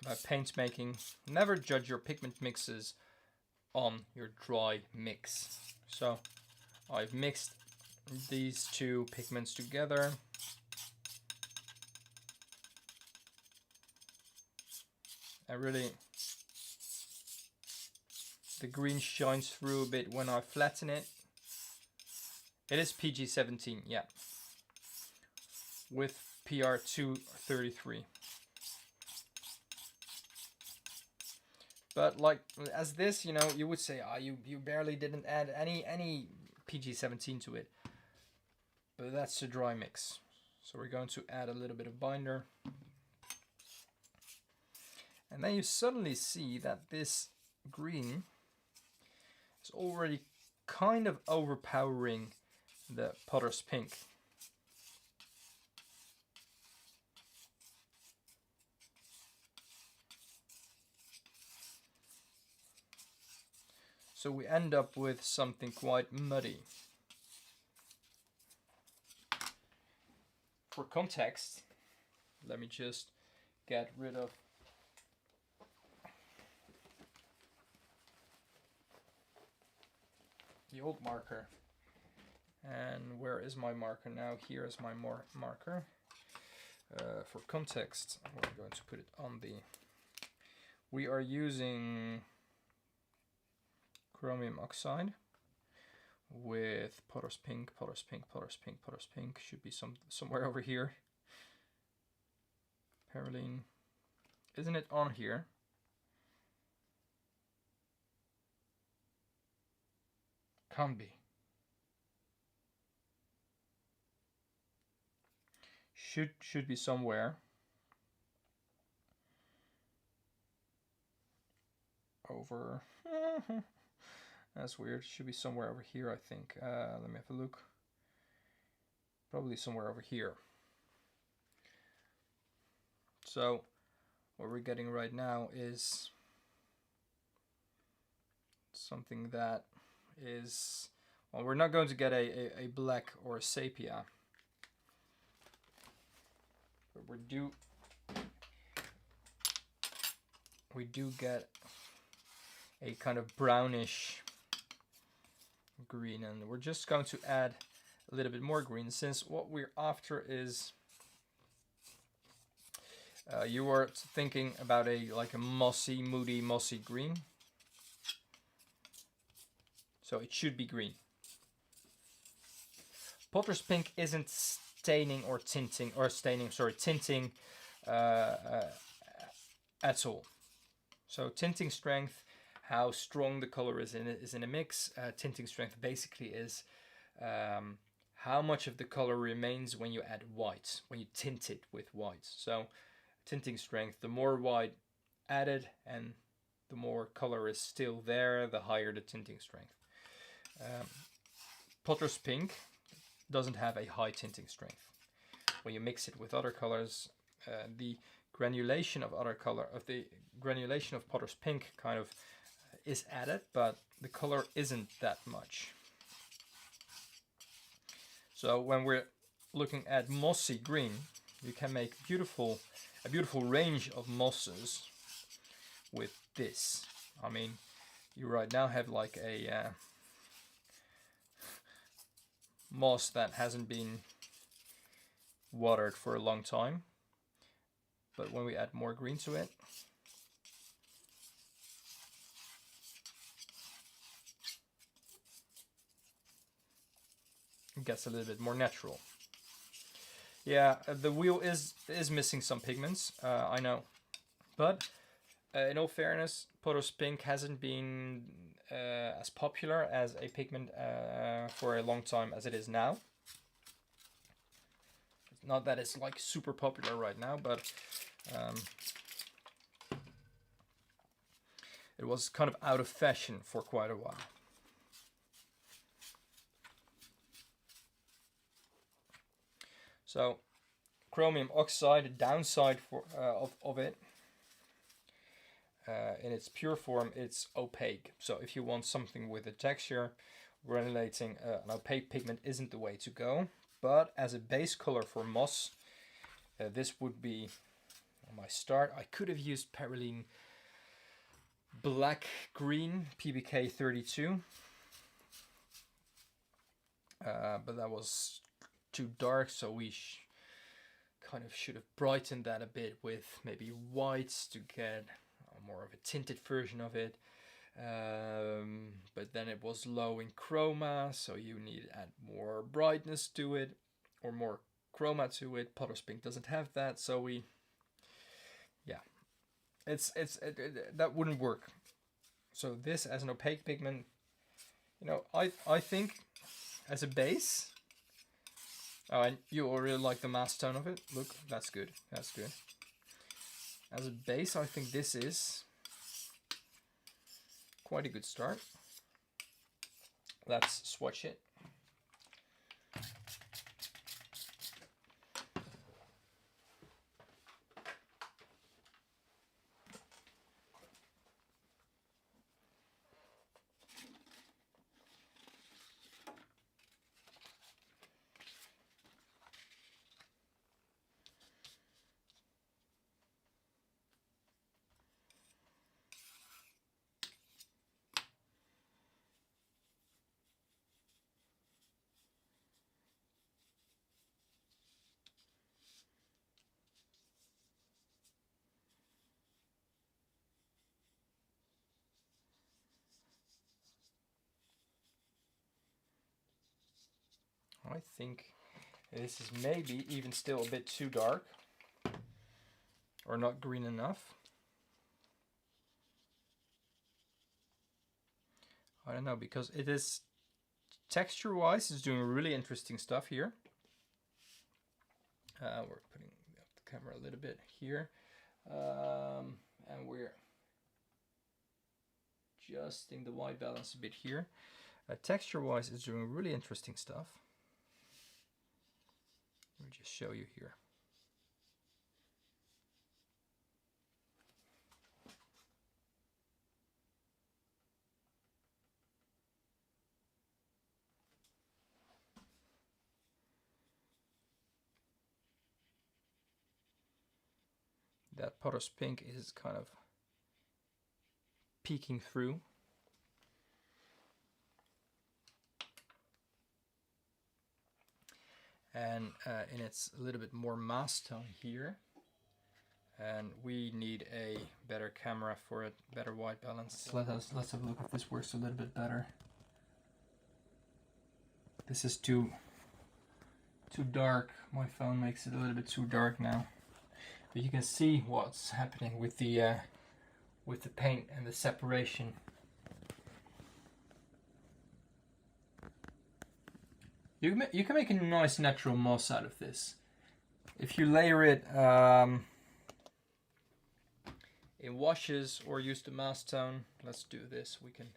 about paint making. Never judge your pigment mixes on your dry mix. So I've mixed these two pigments together. And really, the green shines through a bit when I flatten it. It is PG17, yeah, with PR233. But like as this, you know, you would say, you barely didn't add any PG17 to it. But that's a dry mix. So we're going to add a little bit of binder. And then you suddenly see that this green is already kind of overpowering the Potter's Pink. So we end up with something quite muddy. For context, let me just get rid of the old marker. And where is my marker now? Here is my marker. For context, we're going to put it on the... We are using chromium oxide with Potter's Pink, Potter's Pink, Potter's Pink, Potter's Pink. Should be somewhere over here. Perylene. Isn't it on here? Can't be. Should be somewhere. Over. That's weird. Should be somewhere over here, I think. Let me have a look. Probably somewhere over here. So what we're getting right now is something that is, well, we're not going to get a black or a sepia, but we do get a kind of brownish green, and we're just going to add a little bit more green, since what we're after is you were thinking about a mossy, moody, mossy green. So it should be green. Potter's Pink isn't tinting at all. So tinting strength, how strong the color is in a mix. Tinting strength basically is how much of the color remains when you add white, when you tint it with white. So tinting strength, the more white added and the more color is still there, the higher the tinting strength. Potter's Pink doesn't have a high tinting strength. When you mix it with other colors, the granulation of Potter's Pink kind of is added, but the color isn't that much. So when we're looking at mossy green, you can make a beautiful range of mosses with this. I mean, you right now have like a moss that hasn't been watered for a long time, but when we add more green to it, it gets a little bit more natural. Yeah, the wheel is missing some pigments, I know, but in all fairness, Potter's Pink hasn't been as popular as a pigment for a long time as it is now. It's not that it's like super popular right now, but it was kind of out of fashion for quite a while. So chromium oxide, the downside of it, in its pure form, it's opaque. So if you want something with a texture, granulating an opaque pigment isn't the way to go. but as a base color for moss, this would be my start. I could have used Perylene Black Green PBK 32, but that was too dark, so we kind of should have brightened that a bit with maybe whites to get more of a tinted version of it. But then it was low in chroma, so you need to add more brightness to it, or more chroma to it. Potter's Pink doesn't have that, so that wouldn't work. So this as an opaque pigment, I think as a base. Oh, and you already like the mass tone of it. Look, that's good. That's good. As a base, I think this is quite a good start. Let's swatch it. I think this is maybe even still a bit too dark, or not green enough. I don't know, because it is texture-wise, it's doing really interesting stuff here. We're putting up the camera a little bit here, and we're adjusting the white balance a bit here. Texture-wise, it's doing really interesting stuff. Let me just show you here. That Potter's Pink is kind of peeking through. And it's a little bit more mass tone here, and we need a better camera for it, better white balance. Let's have a look if this works a little bit better. This is too dark. My phone makes it a little bit too dark now, but you can see what's happening with the paint and the separation. You can make a nice natural moss out of this. If you layer it in washes or use the mass tone, let's do this. We can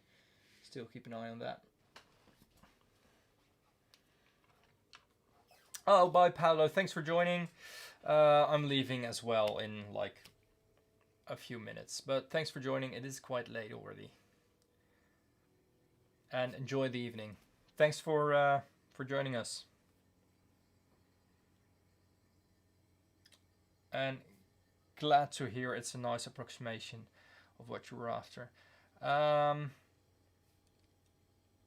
still keep an eye on that. Oh, bye Paolo, thanks for joining. I'm leaving as well in like a few minutes, but thanks for joining. It is quite late already. And enjoy the evening. Thanks for joining us. And glad to hear it's a nice approximation of what you were after.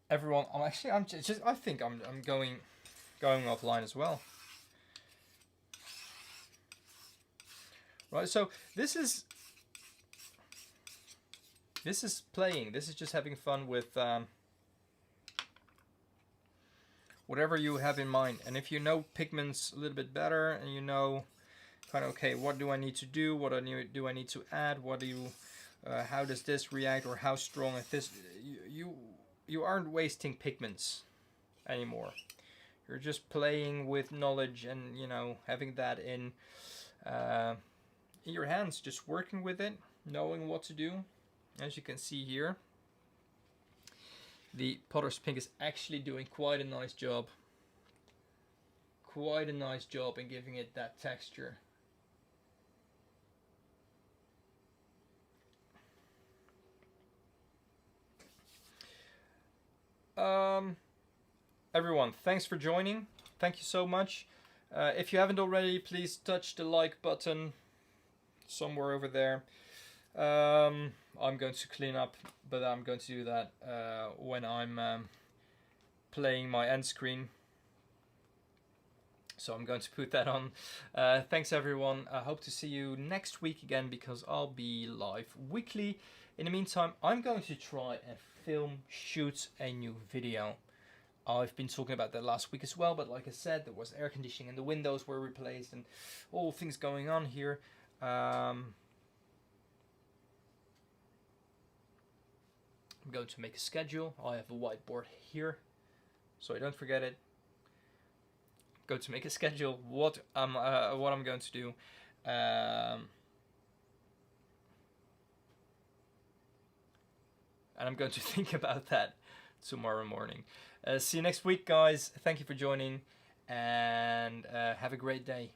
Everyone, I think I'm going offline as well. Right, so this is playing. This is just having fun with whatever you have in mind. And if you know pigments a little bit better, and you know kind of, okay, what do I need to do? What do I need to add? How does this react, or how strong is this? You aren't wasting pigments anymore. You're just playing with knowledge and, having that in your hands, just working with it, knowing what to do. As you can see here, the Potter's Pink is actually doing quite a nice job. Quite a nice job in giving it that texture. Everyone, thanks for joining. thank you so much. If you haven't already, please touch the like button somewhere over there. I'm going to clean up, but I'm going to do that when I'm playing my end screen. So I'm going to put that on. Thanks everyone. I hope to see you next week again, because I'll be live weekly. In the meantime, I'm going to try and shoot a new video. I've been talking about that last week as well, but like I said, there was air conditioning and the windows were replaced and all things going on here. I'm going to make a schedule. I have a whiteboard here, so I don't forget it. Go to make a schedule, what I'm going to do. And I'm going to think about that tomorrow morning. See you next week, guys. Thank you for joining, and have a great day.